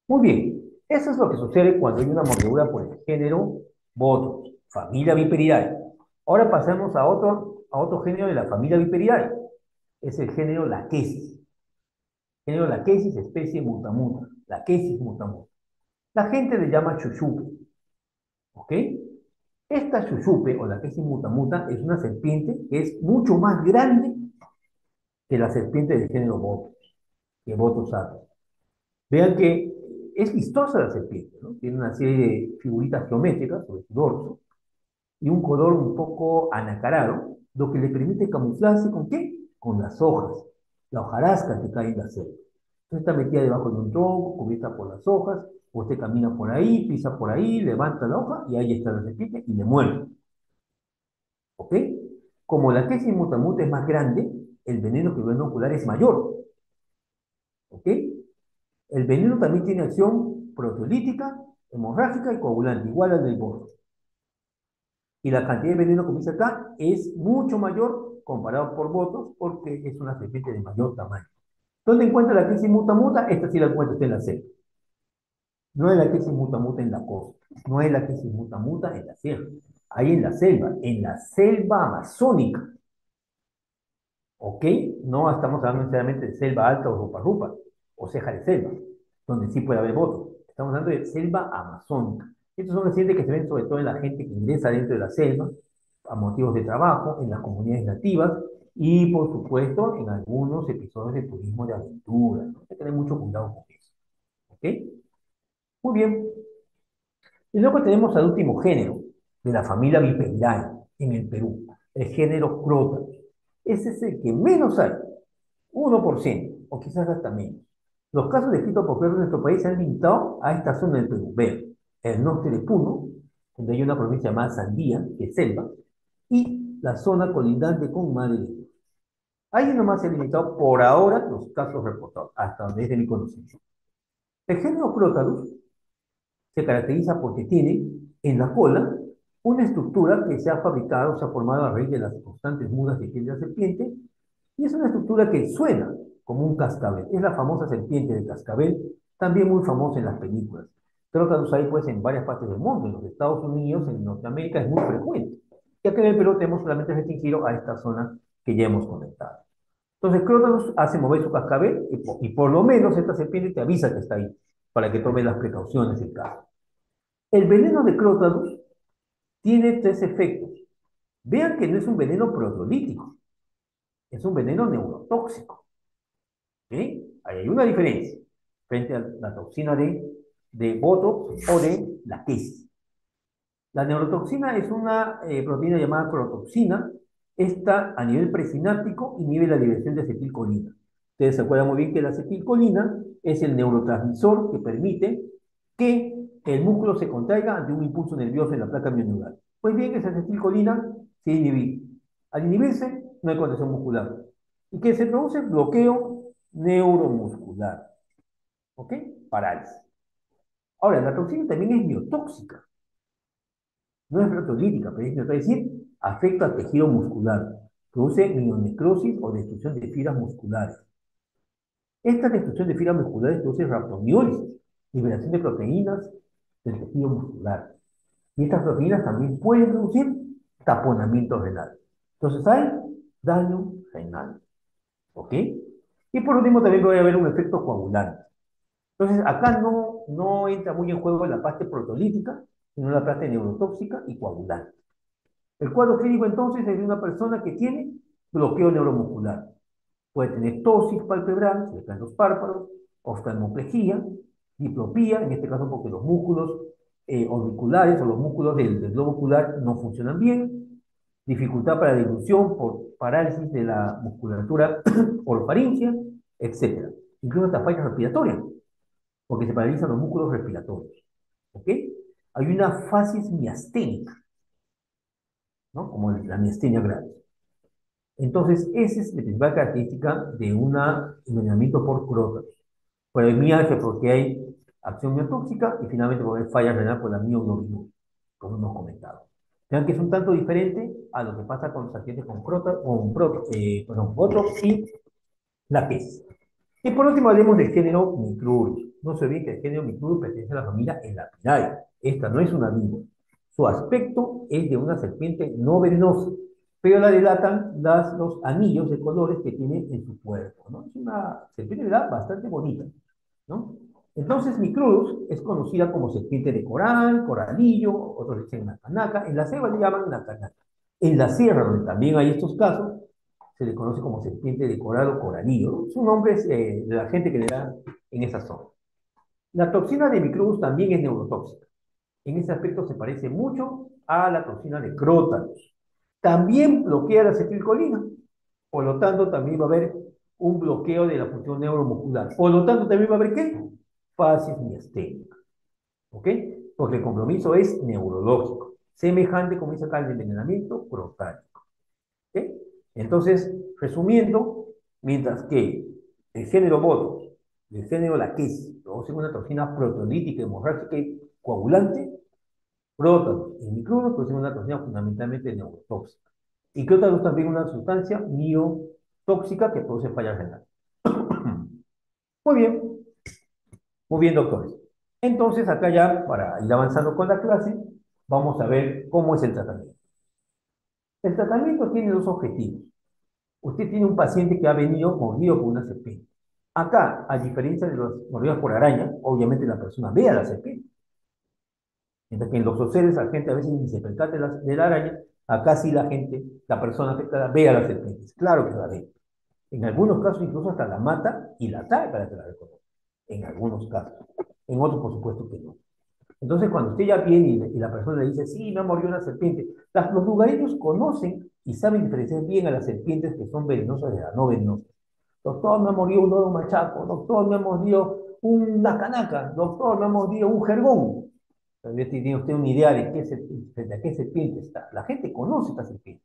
Muy bien, eso es lo que sucede cuando hay una mordedura por el género Bothus, familia Viperidae. Ahora pasamos a otro género de la familia Viperidae, es el género Lachesis. Género Lachesis, especie mutamuta, Lachesis mutamuta. La gente le llama chuchupe, ¿ok? Esta chuchupe o Lachesis mutamuta es una serpiente que es mucho más grande que la serpiente del género Bothus, que Bothus apiis. Vean que es vistosa la serpiente, ¿no? Tiene una serie de figuritas geométricas sobre su dorso y un color un poco anacarado, lo que le permite camuflarse ¿con qué? Con las hojas, la hojarasca que cae en la selva. Entonces está metida debajo de un tronco, cubierta por las hojas, usted camina por ahí, pisa por ahí, levanta la hoja y ahí está la serpiente y le muerde. ¿Ok? Como la tesis mutamuta es más grande, el veneno que va a inocular es mayor. ¿Ok? El veneno también tiene acción proteolítica, hemorrágica y coagulante, igual al del boro. Y la cantidad de veneno que dice acá es mucho mayor comparado por votos porque es una serpiente de mayor tamaño. ¿Dónde encuentra la crisis muta-muta? Esta sí la encuentra usted en la selva. No es la crisis muta-muta en la costa. No es la crisis muta-muta en la sierra. Ahí en la selva amazónica. ¿Ok? No estamos hablando necesariamente de selva alta o rupa-rupa, o ceja de selva, donde sí puede haber votos. Estamos hablando de selva amazónica. Estos son accidentes que se ven sobre todo en la gente que ingresa dentro de la selva, a motivos de trabajo, en las comunidades nativas, y por supuesto en algunos episodios de turismo de aventura, ¿no? Hay que tener mucho cuidado con eso. ¿Ok? Muy bien. Y luego tenemos al último género de la familia Viperidae en el Perú, el género Crotalus. Ese es el que menos hay, 1%, o quizás hasta menos. Los casos descritos por Perú en nuestro país se han limitado a esta zona del Perú. Vean, el norte de Puno, donde hay una provincia llamada Sandía, que es selva, y la zona colindante con Madre de Dios. Ahí nomás se han limitado por ahora los casos reportados, hasta donde es de mi conocimiento. El género Crotalus se caracteriza porque tiene en la cola una estructura que se ha fabricado, se ha formado a raíz de las constantes mudas de piel de la serpiente, y es una estructura que suena como un cascabel. Es la famosa serpiente de cascabel, también muy famosa en las películas. Creo que los hay pues en varias partes del mundo, en los Estados Unidos, en Norteamérica es muy frecuente. Y acá en el Perú tenemos solamente restringido a esta zona que ya hemos comentado. Entonces, Crotalus hace mover su cascabel y por lo menos esta serpiente te avisa que está ahí, para que tomes las precauciones del caso. El veneno de Crotalus tiene tres efectos. Vean que no es un veneno proteolítico, es un veneno neurotóxico. ¿Sí? Ahí hay una diferencia frente a la toxina de Botox o de la tesis. La neurotoxina es una proteína llamada crotoxina. Esta a nivel presináptico inhibe la liberación de acetilcolina. Ustedes se acuerdan muy bien que la acetilcolina es el neurotransmisor que permite que el músculo se contraiga ante un impulso nervioso en la placa mioneural. Pues bien, esa acetilcolina se inhibe. Al inhibirse, no hay contracción muscular. ¿Y qué se produce? Bloqueo neuromuscular. ¿Ok? Parálisis. Ahora, la toxina también es biotóxica. No es proteolítica, pero es decir, afecta al tejido muscular, produce mionecrosis o destrucción de fibras musculares. Esta destrucción de fibras musculares produce rhabdomiólisis, liberación de proteínas del tejido muscular. Y estas proteínas también pueden producir taponamiento renal. Entonces hay daño renal. ¿Ok? Y por último también puede haber un efecto coagulante. Entonces acá no entra muy en juego la parte proteolítica, sino la parte neurotóxica y coagulante. El cuadro clínico entonces es de una persona que tiene bloqueo neuromuscular. Puede tener tosis palpebral, se le caen los párpados, oftalmoplejía, diplopía, en este caso porque los músculos auriculares o los músculos del globo ocular no funcionan bien, dificultad para la dilución por parálisis de la musculatura orofaringia, etc. Incluso hasta fallas respiratorias, porque se paralizan los músculos respiratorios. ¿Ok? Hay una fasis miasténica, ¿no? Como la miastenia gravis. Entonces, esa es la principal característica de un envenenamiento por crótalos. Puede haber mialgia porque hay acción miotóxica y finalmente puede haber falla renal por la mioglobinuria, como hemos comentado. Vean que es un tanto diferente a lo que pasa con los pacientes con Botox y la PES. Y por último, hablemos del género Micrurus. No se olviden que el género Micrurus pertenece a la familia Elapidae. Esta no es una víbora. Su aspecto es de una serpiente no venenosa, pero la delatan los anillos de colores que tiene en su cuerpo, ¿no? Es una serpiente de verdad bastante bonita, ¿no? Entonces, Micrurus es conocida como serpiente de coral, coralillo, otros le dicen nakanaca. En la selva le llaman nakanaca. En la sierra, donde también hay estos casos, se le conoce como serpiente de coral o coralillo, ¿no? Su nombre es de la gente que le da en esa zona. La toxina de Micrurus también es neurotóxica. En ese aspecto se parece mucho a la toxina de Crótalos. También bloquea la acetilcolina. Por lo tanto, también va a haber un bloqueo de la función neuromuscular. Por lo tanto, también va a haber ¿qué? Fases miasténicas. ¿Ok? Porque el compromiso es neurológico. Semejante, como dice acá, el envenenamiento crotálico. ¿Ok? Entonces, resumiendo, mientras que el género Botox, el género Laquesis, producen una toxina proteolítica, hemorrágica y coagulante, prótalos y micronos producen una toxina fundamentalmente neurotóxica. Y crótalos también una sustancia miotóxica que produce fallas renales. Muy bien, muy bien, doctores. Entonces, acá ya, para ir avanzando con la clase, vamos a ver cómo es el tratamiento. El tratamiento tiene dos objetivos. Usted tiene un paciente que ha venido mordido por una serpiente. Acá, a diferencia de los mordidos por araña, obviamente la persona ve a la serpiente. Mientras que en los oceles la gente a veces ni se percata de la araña, acá sí la gente, la persona afectada ve a las serpientes. Claro que la ve. En algunos casos incluso hasta la mata y la ataca para que la reconozca. En algunos casos. En otros, por supuesto que no. Entonces, cuando usted ya viene y la persona le dice, sí, me ha mordido una serpiente, los lugareños conocen y saben diferenciar bien a las serpientes que son venenosas de las no venenosas. Doctor, me ha mordido un lobo machaco. Doctor, me ha mordido una canaca. Doctor, me ha mordido un jergón. También tiene usted una idea de de qué serpiente está. La gente conoce esta serpiente.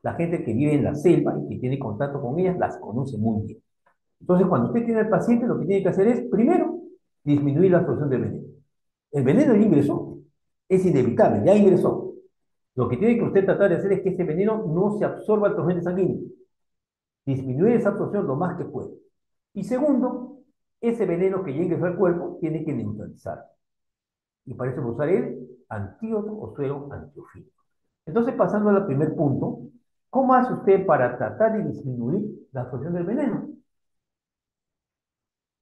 La gente que vive en la selva y que tiene contacto con ellas las conoce muy bien. Entonces, cuando usted tiene al paciente, lo que tiene que hacer es, primero, disminuir la absorción del veneno. El veneno ya ingresó. Es inevitable, ya ingresó. Lo que tiene que usted tratar de hacer es que ese veneno no se absorba al torrente sanguíneo. Disminuir esa absorción lo más que puede. Y segundo, ese veneno que ya ingresó al cuerpo tiene que neutralizar. Y para eso usar el antídoto o suero antiofídico. Entonces, pasando al primer punto, ¿cómo hace usted para tratar de disminuir la absorción del veneno?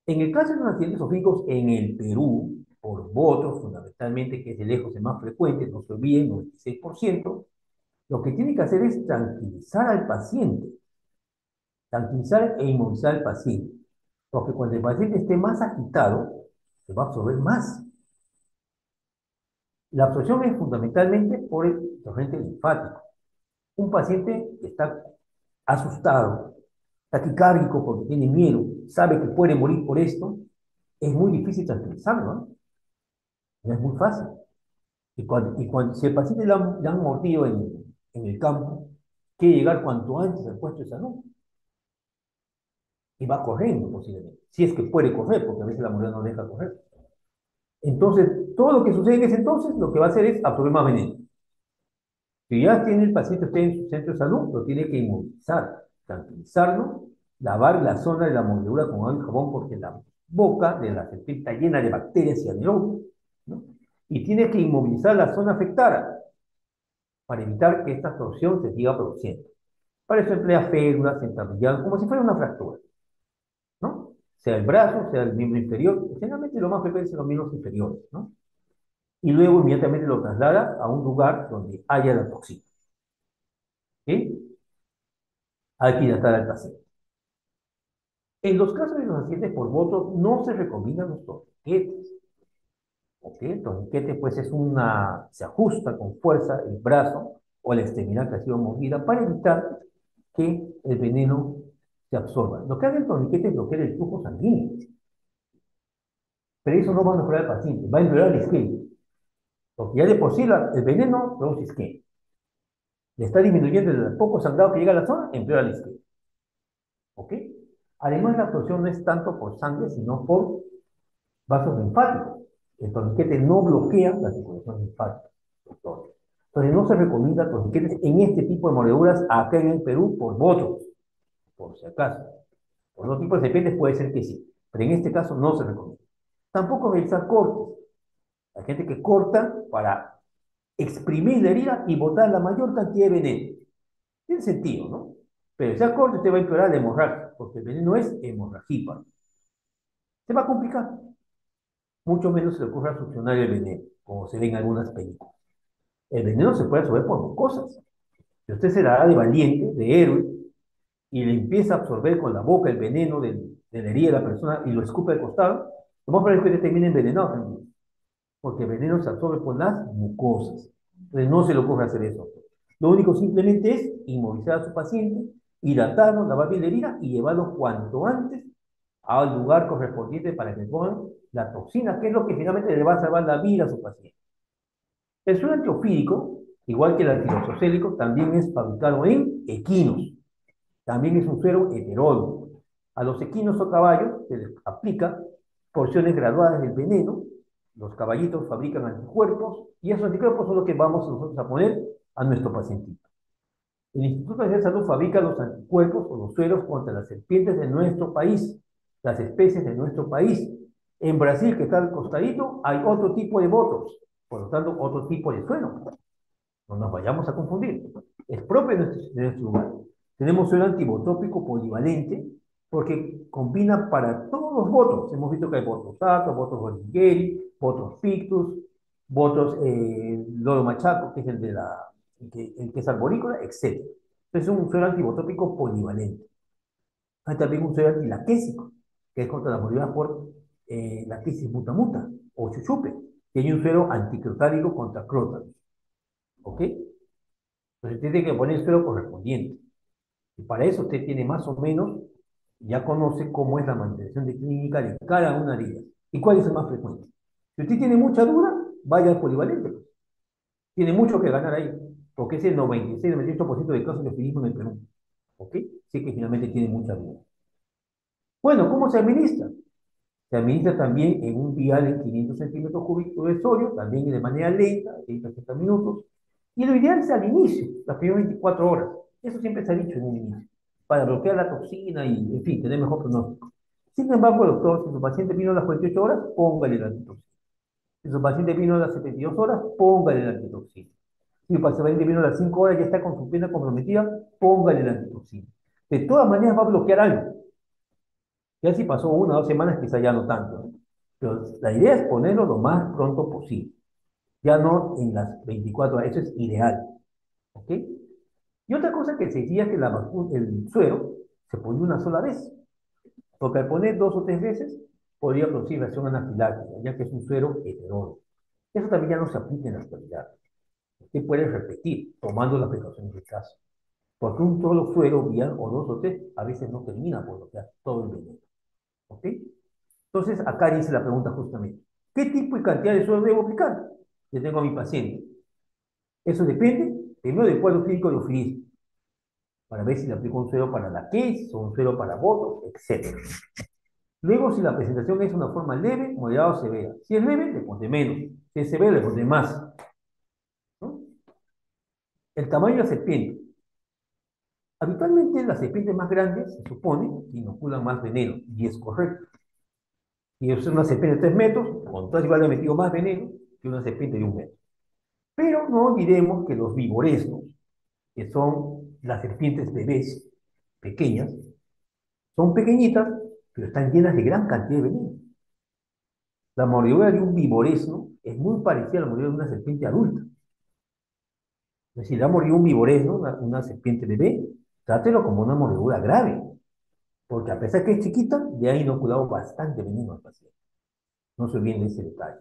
En el caso de los accidentes ofídicos en el Perú, por votos fundamentalmente, que es de lejos el más frecuente, no se olviden, 96%, lo que tiene que hacer es tranquilizar al paciente, tranquilizar e inmovilizar al paciente. Porque cuando el paciente esté más agitado, se va a absorber más. La absorción es fundamentalmente por el torrente linfático. Un paciente que está asustado, taquicárdico porque tiene miedo, sabe que puede morir por esto, es muy difícil tranquilizarlo, ¿no? No es muy fácil. Si el paciente le han mordido en el campo, quiere llegar cuanto antes al puesto de salud y va corriendo posiblemente, si es que puede correr, porque a veces la mordida no deja correr. Entonces, todo lo que sucede en ese entonces, lo que va a hacer es absorber más veneno. Si ya tiene el paciente usted en su centro de salud, lo tiene que inmovilizar, tranquilizarlo, lavar la zona de la mordedura con agua y jabón, porque la boca de la serpiente está llena de bacterias y anaerobios, ¿no? Y tiene que inmovilizar la zona afectada para evitar que esta torsión se siga produciendo. Para eso emplea férulas, entablillados, como si fuera una fractura, ¿no? Sea el brazo, sea el miembro inferior, generalmente lo más frecuente son los miembros inferiores, ¿no? Y luego inmediatamente lo traslada a un lugar donde haya la toxina, ¿sí? Hay que hidratar al paciente. En los casos de los accidentes por votos no se recomiendan los torniquetes, ¿ok? El torniquete pues se ajusta con fuerza el brazo o la extremidad que ha sido movida para evitar que el veneno se absorba. Lo que hace el torniquete es bloquear el flujo sanguíneo, pero eso no va a mejorar al paciente, va a empeorar la isquemia, porque ya de por sí el veneno produce isquemia. Le está disminuyendo el poco sangrado que llega a la zona, empeora la isquemia, ¿ok? Además, la absorción no es tanto por sangre, sino por vasos linfáticos. El torniquete no bloquea la circulación linfática, doctor. Entonces, no se recomienda torniquetes en este tipo de mordeduras acá en el Perú por votos, por si acaso. Por otro tipo de serpientes puede ser que sí, pero en este caso no se recomienda. Tampoco realizar cortes. Hay gente que corta para exprimir la herida y botar la mayor cantidad de veneno. Tiene sentido, ¿no? Pero si corte, usted va a empeorar la hemorragia, porque el veneno es hemorragíparo. Se va a complicar. Mucho menos se le ocurra succionar el veneno, como se ve en algunas películas. El veneno se puede absorber por mucosas. Si usted se la da de valiente, de héroe, y le empieza a absorber con la boca el veneno de la herida de la persona y lo escupe al costado, lo más probable es que usted termine envenenado también, porque el veneno se absorbe por las mucosas. Entonces no se le ocurre hacer eso. Lo único simplemente es inmovilizar a su paciente, hidratarlo, lavar bien la herida y llevarlo cuanto antes al lugar correspondiente para que pongan la toxina, que es lo que finalmente le va a salvar la vida a su paciente. El suero antiofídico, igual que el antiloxocélico, también es fabricado en equinos. También es un suero heterólogo. A los equinos o caballos se les aplica porciones graduadas del veneno. Los caballitos fabrican anticuerpos y esos anticuerpos son los que vamos nosotros a poner a nuestro pacientito. El Instituto Nacional de Salud fabrica los anticuerpos o los sueros contra las serpientes de nuestro país, las especies de nuestro país. En Brasil, que está al costadito, hay otro tipo de votos, por lo tanto, otro tipo de suero. No nos vayamos a confundir. Es propio de nuestro lugar. Tenemos suero antibotópico polivalente porque combina para todos los votos. Hemos visto que hay votos sato, votos bolingeri, votos pictus, votos lodo machaco, que es el que es arborícola, etc. Entonces es un suero antibotópico polivalente. Hay también un suero antilaquésico, que es contra la mordidas por lactesis muta o chuchupe. Y hay un suero anticrotálico contra crótalos. ¿Ok? Entonces tiene que poner el suero correspondiente. Y para eso usted tiene más o menos, ya conoce cómo es la manifestación de clínica de cada una de ellas. ¿Y cuál es el más frecuente? Si usted tiene mucha duda, vaya al polivalente, pues. Tiene mucho que ganar ahí, porque es el 96-98% de casos de ofilismo en el Perú. ¿Ok? Sí que finalmente tiene mucha duda. Bueno, ¿cómo se administra? Se administra también en un vial de 500 centímetros cúbicos de sodio, también de manera lenta, 30 minutos. Y lo ideal es al inicio, las primeras 24 horas. Eso siempre se ha dicho en un inicio, para bloquear la toxina y, en fin, tener mejor pronóstico. Sin embargo, doctor, si su paciente vino a las 48 horas, póngale el antitoxina. Si su paciente vino a las 72 horas, póngale el antitoxina. Si su paciente vino a las 5 horas y ya está con su pena comprometida, póngale el antitoxina. De todas maneras va a bloquear algo. Ya si pasó 1 o 2 semanas, quizá ya no tanto, ¿no? Pero la idea es ponerlo lo más pronto posible. Ya no en las 24 horas, eso es ideal. ¿Ok? Y otra cosa que se decía es que el suero se pone una sola vez, porque al poner 2 o 3 veces podría producir reacción anafiláctica, ya que es un suero heterólogo. Eso también ya no se aplica en la actualidad. Usted puede repetir, tomando las precauciones del caso. Porque un solo suero, vía o dos o tres, a veces no termina por bloquear todo el veneno. ¿Ok? Entonces, acá dice la pregunta justamente. ¿Qué tipo y cantidad de suero debo aplicar? Yo tengo a mi paciente. Eso depende, primero, del cuadro clínico de ofilismo, para ver si le aplico un suero para la case o un suero para botox, etc. Luego, si la presentación es una forma leve, moderada o severa. Si es leve, le pondré menos. Si es severa, le pondré más. ¿No? El tamaño de la serpiente. Habitualmente las serpientes más grandes, se supone, inoculan más veneno, y es correcto. Y es una serpiente de 3 metros, con todas igual le he metido más veneno que una serpiente de 1 metro. Pero no olvidemos que los vivoresnos, que son las serpientes bebés pequeñas, son pequeñitas, pero están llenas de gran cantidad de veneno. La mordedura de un vivoresno es muy parecida a la mordedura de una serpiente adulta. Es decir, le ha mordido un vivoresno, una serpiente bebé, trátelo como una mordedura grave, porque a pesar que es chiquita, le ha inoculado bastante veneno al paciente. No se olviden de ese detalle.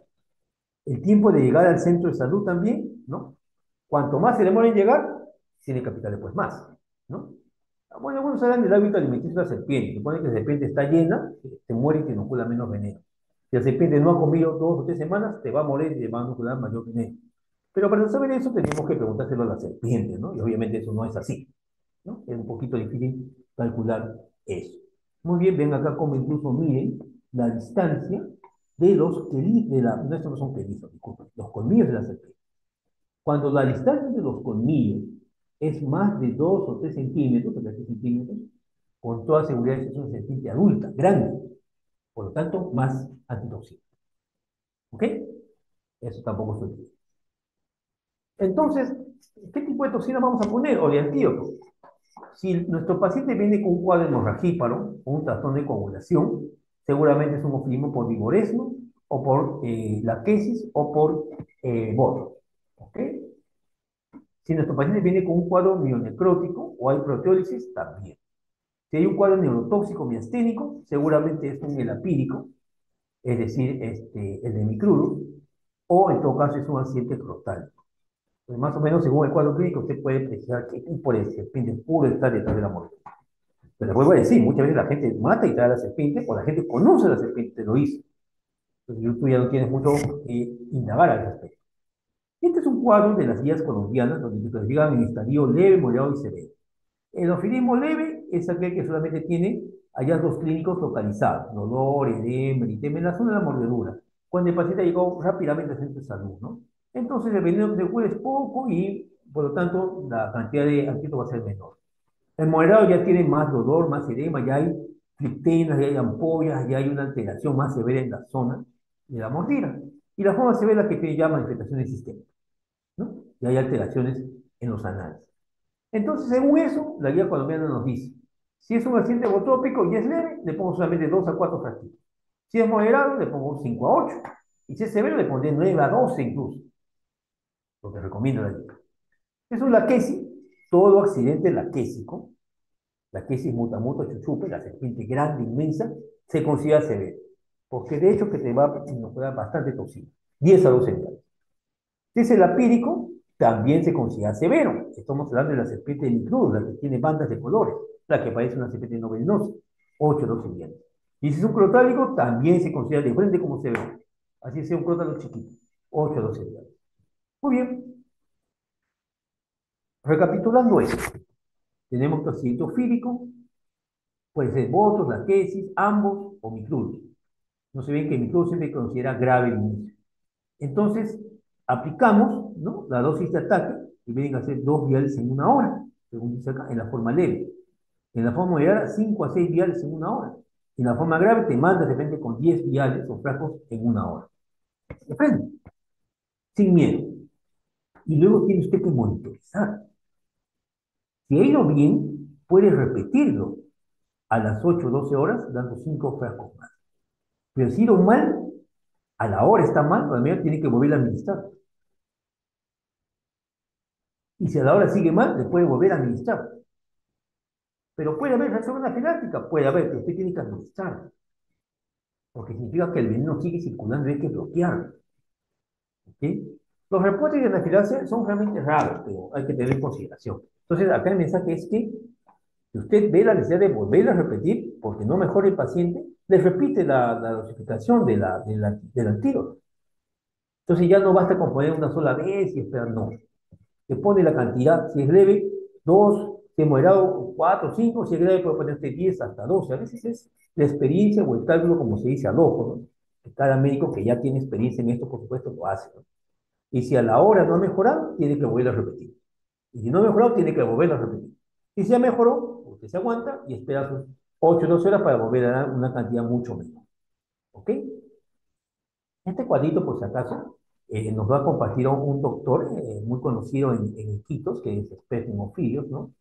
El tiempo de llegar al centro de salud también, ¿no? Cuanto más se demora en llegar, tiene que aplicarle pues más, ¿no? Bueno, algunos hablan del hábito alimenticio de la serpiente. Supone que la serpiente está llena, te muere y te inocula menos veneno. Si la serpiente no ha comido 2 o 3 semanas, te va a morir y te va a inocular mayor veneno. Pero para saber eso, tenemos que preguntárselo a la serpiente, ¿no? Y obviamente eso no es así, ¿no? Es un poquito difícil calcular eso. Muy bien, ven acá como incluso miren la distancia de los quelíceros, no, estos no son quelíceros, disculpen, los colmillos de la serpiente. Cuando la distancia de los colmillos es más de 2 o 3 centímetros, 3 centímetros, con toda seguridad es una serpiente adulta, grande, por lo tanto, más antitoxina. ¿Ok? Eso tampoco es olvide. Entonces, ¿qué tipo de toxina vamos a poner? O de antídoto. Si nuestro paciente viene con un cuadro hemorragíparo o un trastorno de coagulación, seguramente es un ofilismo por vigoresno o por laquesis o por boto. ¿Ok? Si nuestro paciente viene con un cuadro mionecrótico o hay proteólisis, también. Si hay un cuadro neurotóxico miasténico, seguramente es un elapírico, es decir, el de micrurus, o en todo caso es un accidente crotal. Pues más o menos, según el cuadro clínico, usted puede precisar qué tipo de serpiente puro está detrás de la muerte. Pero les vuelvo a decir, muchas veces la gente mata y trae a la serpiente, o la gente conoce a la serpiente, lo hizo. Entonces tú ya no tienes mucho que indagar al respecto. Este es un cuadro de las guías colombianas, donde se clasifican en estadio leve, moderado y severo. El ofilismo leve es aquel que solamente tiene hallazgos clínicos localizados, dolor, edema, eritema en la zona de la mordedura, cuando el paciente llegó rápidamente al centro de salud, ¿no? Entonces el veneno que se cura es poco y, por lo tanto, la cantidad de antídoto va a ser menor. El moderado ya tiene más dolor, más edema, ya hay triptenas, ya hay ampollas, ya hay una alteración más severa en la zona de la mordida. Y la forma severa que te llama manifestaciones sistémicas, ¿no? Y hay alteraciones en los anales. Entonces, según eso, la guía colombiana nos dice, si es un accidente botrópico y es leve, le pongo solamente 2 a 4 frasquitos. Si es moderado, le pongo 5 a 8. Y si es severo, le pondré 9 a 12 incluso, lo que recomiendo la guía. Eso es la quesis, todo accidente laquésico, la quesis mutamuto chuchupe, la serpiente grande, inmensa, se considera severo. Porque de hecho que te va a inocular bastante toxina, 10 a 12 días. Si es el apírico, también se considera severo. Estamos hablando de la serpiente de micrurus, la que tiene bandas de colores, la que parece una serpiente no venenosa, 8 a 12 días. Y si es un crotálico, también se considera de frente como severo. Así sea un crótalo chiquito, 8 a 12 días. Muy bien, recapitulando esto, tenemos que accidente fílico, puede ser botos, laquesis, ambos o micrurus. No se ven que el micrurus siempre se considera grave el inicio. Entonces, aplicamos, ¿no?, la dosis de ataque y vienen a ser 2 viales en 1 hora, según dice acá, en la forma leve. En la forma moderada, 5 a 6 viales en 1 hora. En la forma grave, te mandas de frente con 10 viales o frascos en 1 hora. De frente, sin miedo. Y luego tiene usted que monitorizar. Si ha ido bien, puede repetirlo a las 8 o 12 horas, dando 5 frascos más. Pero si ha ido mal, a la hora está mal, al menos tiene que volver a administrar. Y si a la hora sigue mal, le puede volver a administrar. Pero puede haber reacción anafiláctica, puede haber, pero usted tiene que administrar. Porque significa que el veneno sigue circulando y hay que bloquearlo. ¿Ok? Los reportes de anafilaxia son realmente raros, pero hay que tener en consideración. Entonces, acá el mensaje es que si usted ve la necesidad de volver a repetir, porque no mejora el paciente, le repite la dosificación del antídoto. Entonces ya no basta con poner una sola vez y esperar, no. Se pone la cantidad, si es leve, 2, si es moderado, 4, 5, si es grave puede ponerse 10 hasta 12. A veces es la experiencia o el cálculo, como se dice, al ojo, ¿no? Que cada médico que ya tiene experiencia en esto, por supuesto, lo hace, ¿no? Y si a la hora no ha mejorado, tiene que volver a repetir. Y si no ha mejorado, tiene que volver a repetir. Y si ya mejoró, usted se aguanta y espera sus 8 o 12 horas para volver a dar una cantidad mucho menor. ¿Ok? Este cuadrito, por si acaso, nos va a compartir un doctor muy conocido en Iquitos, que es experto en ofidios, ¿no?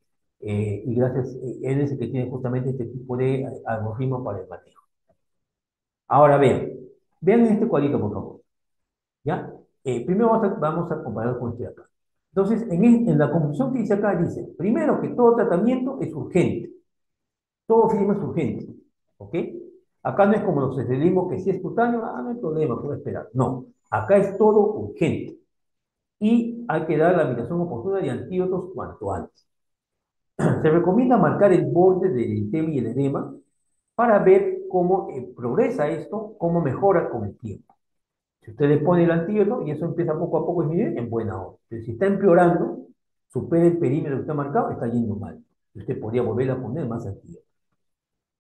Y gracias, él es el que tiene justamente este tipo de algoritmo para el manejo. Ahora vean este cuadrito, por favor. ¿Ya? Primero vamos a comparar con este de acá. Entonces, en la conclusión que dice acá, dice, primero que todo tratamiento es urgente. Todo firma es urgente. ¿Ok? Acá no es como los especialismos que si es cutáneo, no hay problema, puedo esperar. No, acá es todo urgente. Y hay que dar la aplicación oportuna de antídotos cuanto antes. Se recomienda marcar el borde del eritema y el edema para ver cómo progresa esto, cómo mejora con el tiempo. Si usted le pone el antídoto y eso empieza poco a poco a disminuir, en buena hora. Pero si está empeorando, supera el perímetro que está marcado, está yendo mal. Usted podría volver a poner más antídoto.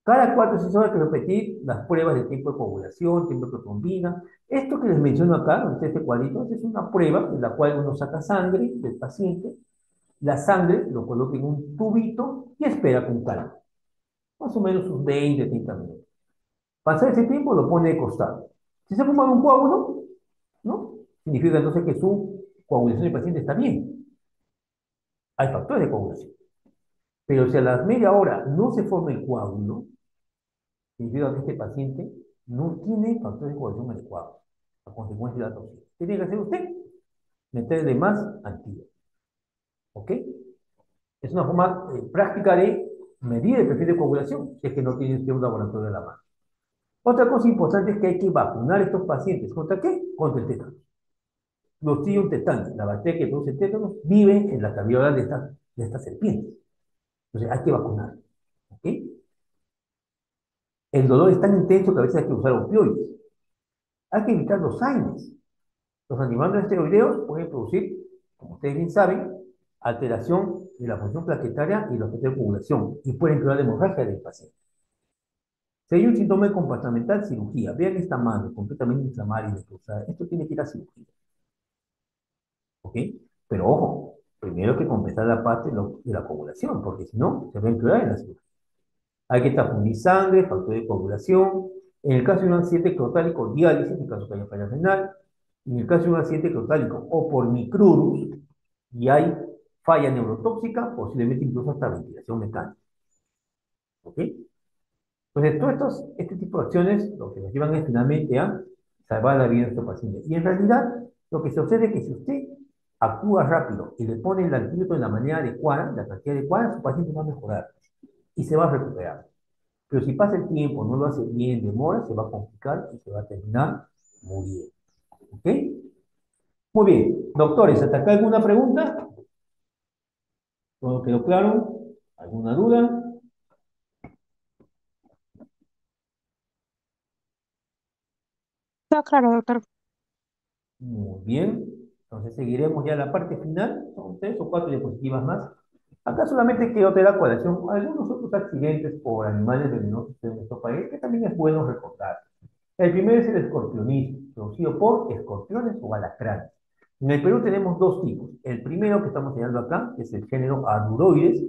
Cada 4 o 6 horas hay que repetir las pruebas de tiempo de coagulación, tiempo de protrombina. Esto que les menciono acá, en este cuadrito, es una prueba en la cual uno saca sangre del paciente, la sangre lo coloca en un tubito y espera con calma. Más o menos unos 20, 30 minutos. Pasar ese tiempo lo pone de costado. Si se forma un coágulo, ¿no? Significa entonces que su coagulación del paciente está bien. Hay factores de coagulación. Pero si a la media hora no se forma el coágulo, significa que este paciente no tiene factores de coagulación adecuados a consecuencia de la toxina. ¿Qué tiene que hacer usted? Meterle más antídoto. ¿Ok? Es una forma práctica de medir el perfil de coagulación, si es que no tiene usted un laboratorio de la mano. Otra cosa importante es que hay que vacunar a estos pacientes. ¿Contra qué? Contra el tétano. Clostridium tetani, la bacteria que produce tétanos, vive en la cavidad oral de estas serpientes. Entonces hay que vacunar. ¿Ok? El dolor es tan intenso que a veces hay que usar opioides. Hay que evitar los AINES. Los antiinflamatorios pueden producir, como ustedes bien saben, alteración de la función plaquetaria y la función de coagulación y pueden crear hemorragia del paciente. Si hay un síntoma comportamental, cirugía. Vean esta mano completamente inflamada y destrozada. Esto tiene que ir a cirugía. ¿Ok? Pero ojo, primero hay que completar la parte de la coagulación, porque si no, se va a empeorar en la cirugía. Hay que transfundir sangre, factor de coagulación. En el caso de un accidente crotálico, diálisis, en el caso de que haya falla renal. En el caso de un accidente crotálico o por micrurus, y hay falla neurotóxica, posiblemente incluso hasta ventilación mecánica. ¿Ok? Entonces, este tipo de acciones lo que nos llevan es finalmente a salvar la vida de nuestro paciente. Y en realidad, lo que sucede es que si usted actúa rápido y le pone el antídoto de la manera adecuada, la cantidad adecuada, su paciente va a mejorar y se va a recuperar. Pero si pasa el tiempo, no lo hace bien, demora, se va a complicar y se va a terminar muriendo. ¿Ok? Muy bien. Doctores, ¿hasta acá alguna pregunta? ¿Todo quedó claro? ¿Alguna duda? Está claro, doctor. Muy bien. Entonces seguiremos ya la parte final. Son 3 o 4 diapositivas más. Acá solamente quiero tener a colación algunos otros accidentes por animales venenosos en nuestro país que también es bueno recordar. El primero es el escorpionismo, producido por escorpiones o alacranes. En el Perú tenemos dos tipos. El primero que estamos señalando acá, que es el género Anuroides,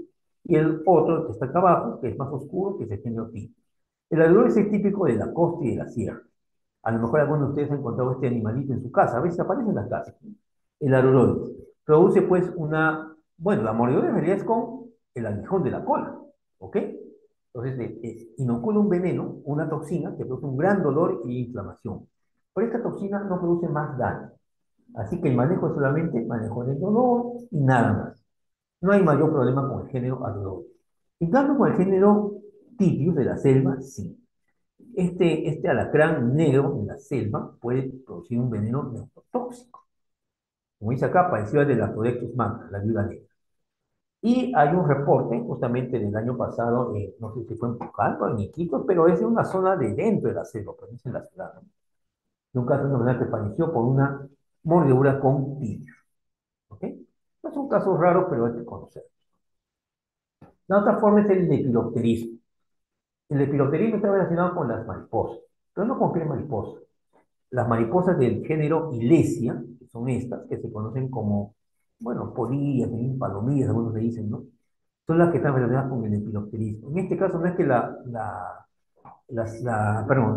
y el otro que está acá abajo, que es más oscuro, que es el género Pi. El Anuroides es típico de la costa y de la sierra. A lo mejor algunos de ustedes han encontrado este animalito en su casa, a veces aparece en las casas. El Anuroides produce pues bueno, la mordedura en realidad es con el aguijón de la cola, ¿ok? Entonces, inocula un veneno, una toxina que produce un gran dolor y inflamación. Pero esta toxina no produce más daño. Así que el manejo es solamente manejo del dolor y nada más. No hay mayor problema con el género Anuroides. En cambio, con el género Tipius de la selva, sí. Este alacrán negro en la selva puede producir un veneno neurotóxico. como dice acá, parecida de la Todectus magna, la viuda negra. Y hay un reporte justamente del año pasado, no sé si fue en Pucallpa o en Iquitos, pero es de una zona de dentro de la selva, pero no es en la ciudad, ¿no? De un caso de una persona que falleció por una mordedura con piña. ¿Ok? No son casos raros, pero hay que conocer. La otra forma es el lepidopterismo. El lepidopterismo está relacionado con las mariposas, pero no con cualquier mariposa. Las mariposas del género Ilesia, que son estas, que se conocen como, bueno, polillas, palomillas, algunos le dicen, ¿no? Son las que están relacionadas con el lepidopterismo. En este caso no es que perdón,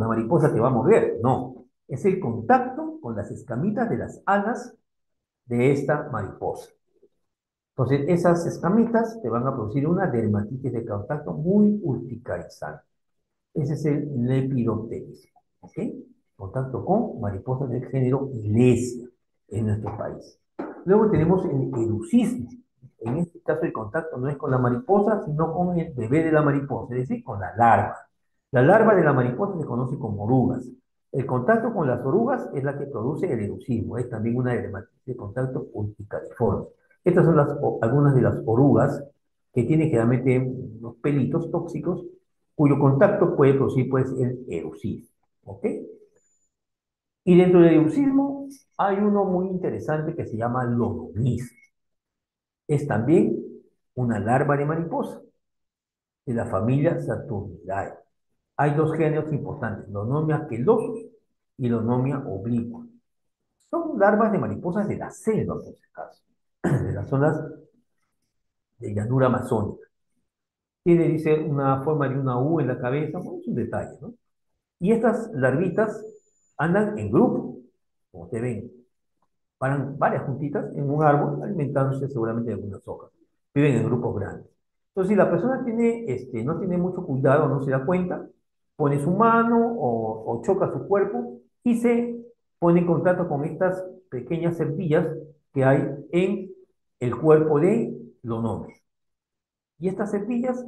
la mariposa te va a morder, no. Es el contacto con las escamitas de las alas de esta mariposa. Entonces, esas escamitas te van a producir una dermatitis de contacto muy urticarizante. Ese es el lepidopterismo. ¿Ok? Contacto con mariposas del género Ilesia en nuestro país. Luego tenemos el erucismo. En este caso el contacto no es con la mariposa, sino con el bebé de la mariposa, es decir, con la larva. La larva de la mariposa se conoce como orugas. El contacto con las orugas es la que produce el erucismo. Es también una dermatitis de contacto urticariforme. Estas son algunas de las orugas que tienen generalmente unos pelitos tóxicos cuyo contacto puede producir pues, el erucismo. ¿Ok? Y dentro del erucismo hay uno muy interesante que se llama lodomismo. Es también una larva de mariposa de la familia Saturnidae. Hay dos géneros importantes, Lonomia quelosus y Lonomia obliqua. Son larvas de mariposas de la selva, por si acaso, de las zonas de llanura amazónica. Tiene, dice, una forma de una U en la cabeza, bueno, es un detalle, ¿no? Y estas larvitas andan en grupo, como ustedes ven, paran varias juntitas en un árbol, alimentándose seguramente de algunas hojas. Viven en grupos grandes. Entonces, si la persona no tiene mucho cuidado, no se da cuenta, pone su mano o choca su cuerpo y se pone en contacto con estas pequeñas serpillas que hay en el cuerpo de Lonomia. Y estas serpillas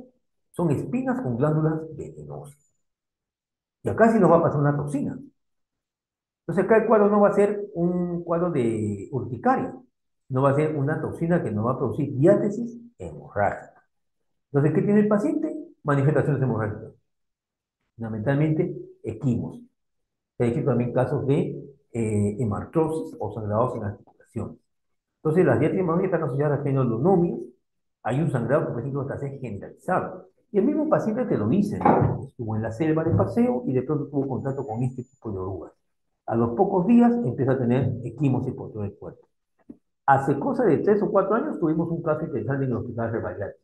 son espinas con glándulas venenosas. Y acá sí nos va a pasar una toxina. Entonces acá el cuadro no va a ser un cuadro de urticaria, no va a ser una toxina que nos va a producir diátesis hemorrágica. Entonces, ¿qué tiene el paciente? Manifestaciones hemorrágicas. Fundamentalmente, equimos. Se ha visto también casos de hemartrosis o sangrados en articulaciones. Entonces, las diátesis hemorrágicas están asociadas a fenolunomias. Hay un sangrado que, por ejemplo, está generalizado. Y el mismo paciente te lo dice, ¿no? Estuvo en la selva de paseo y de pronto tuvo contacto con este tipo de orugas. A los pocos días empieza a tener equimosis por todo el cuerpo. Hace cosa de 3 o 4 años tuvimos un caso interesante en el hospital Revallar.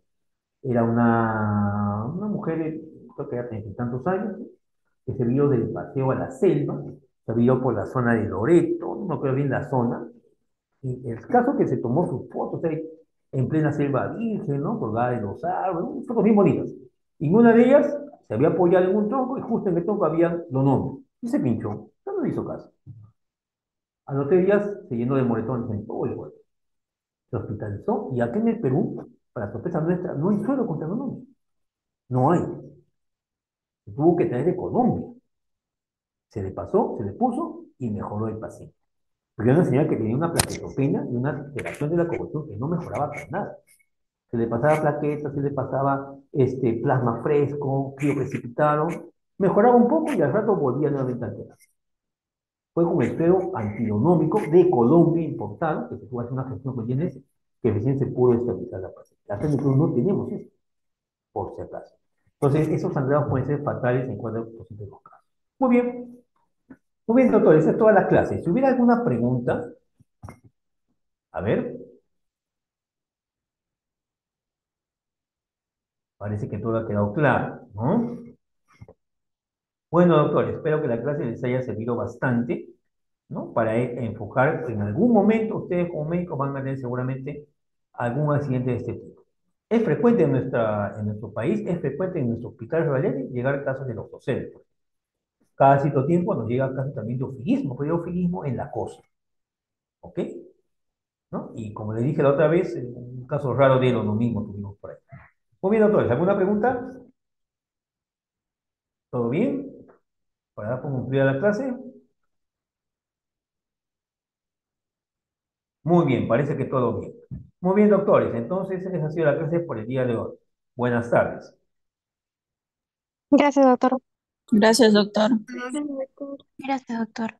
Era una mujer, creo que ya tenía tantos años, que se vio del paseo a la selva, se vio por la zona de Loreto, no me acuerdo bien la zona, y el caso que se tomó sus fotos ahí, en plena selva virgen, ¿no? Colgada de los árboles, fotos bien bonitas. Y en una de ellas se había apoyado en un tronco y justo en el tronco había los nombres. Y se pinchó, no le hizo caso. A los 3 días se llenó de moretones en todo el cuerpo. Se hospitalizó y acá en el Perú, para sorpresa nuestra, no hay suero contra neumonía. No hay. Se tuvo que traer de Colombia. Se le pasó, se le puso y mejoró el paciente. Porque era una señora que tenía una plaquetopenia y una alteración de la coagulación que no mejoraba con nada. Se le pasaba plaquetas, se le pasaba plasma fresco, frío precipitado, mejoraba un poco y al rato volvía nuevamente a alterar. Fue con el suero antidonómico de Colombia importado, que se tuvo que hacer una gestión con INS, que recién se pudo estabilizar la paciente. Acá nosotros no tenemos eso, por si acaso. Entonces, esos sangrados pueden ser fatales en 4% de los casos. Muy bien, muy bien, doctor, esa es toda la clase. Si hubiera alguna pregunta, a ver, parece que todo ha quedado claro, ¿no? Bueno, doctor, espero que la clase les haya servido bastante, ¿no? Para enfocar, en algún momento ustedes como médicos van a tener seguramente algún accidente de este tipo. Es frecuente en nuestro país, es frecuente en nuestro hospital Revalere llegar casos de leucocele. Cada cierto tiempo nos llega casos también de ofilismo, pero de ofilismo en la costa, ¿ok? ¿No? Y como le dije la otra vez, un caso raro de lo mismo tuvimos por ahí. Muy bien, doctores, ¿alguna pregunta? ¿Todo bien? ¿Para dar por concluida la clase? Muy bien, parece que todo bien. Muy bien, doctores. Entonces, esa ha sido la clase por el día de hoy. Buenas tardes. Gracias, doctor. Gracias, doctor. Gracias, doctor.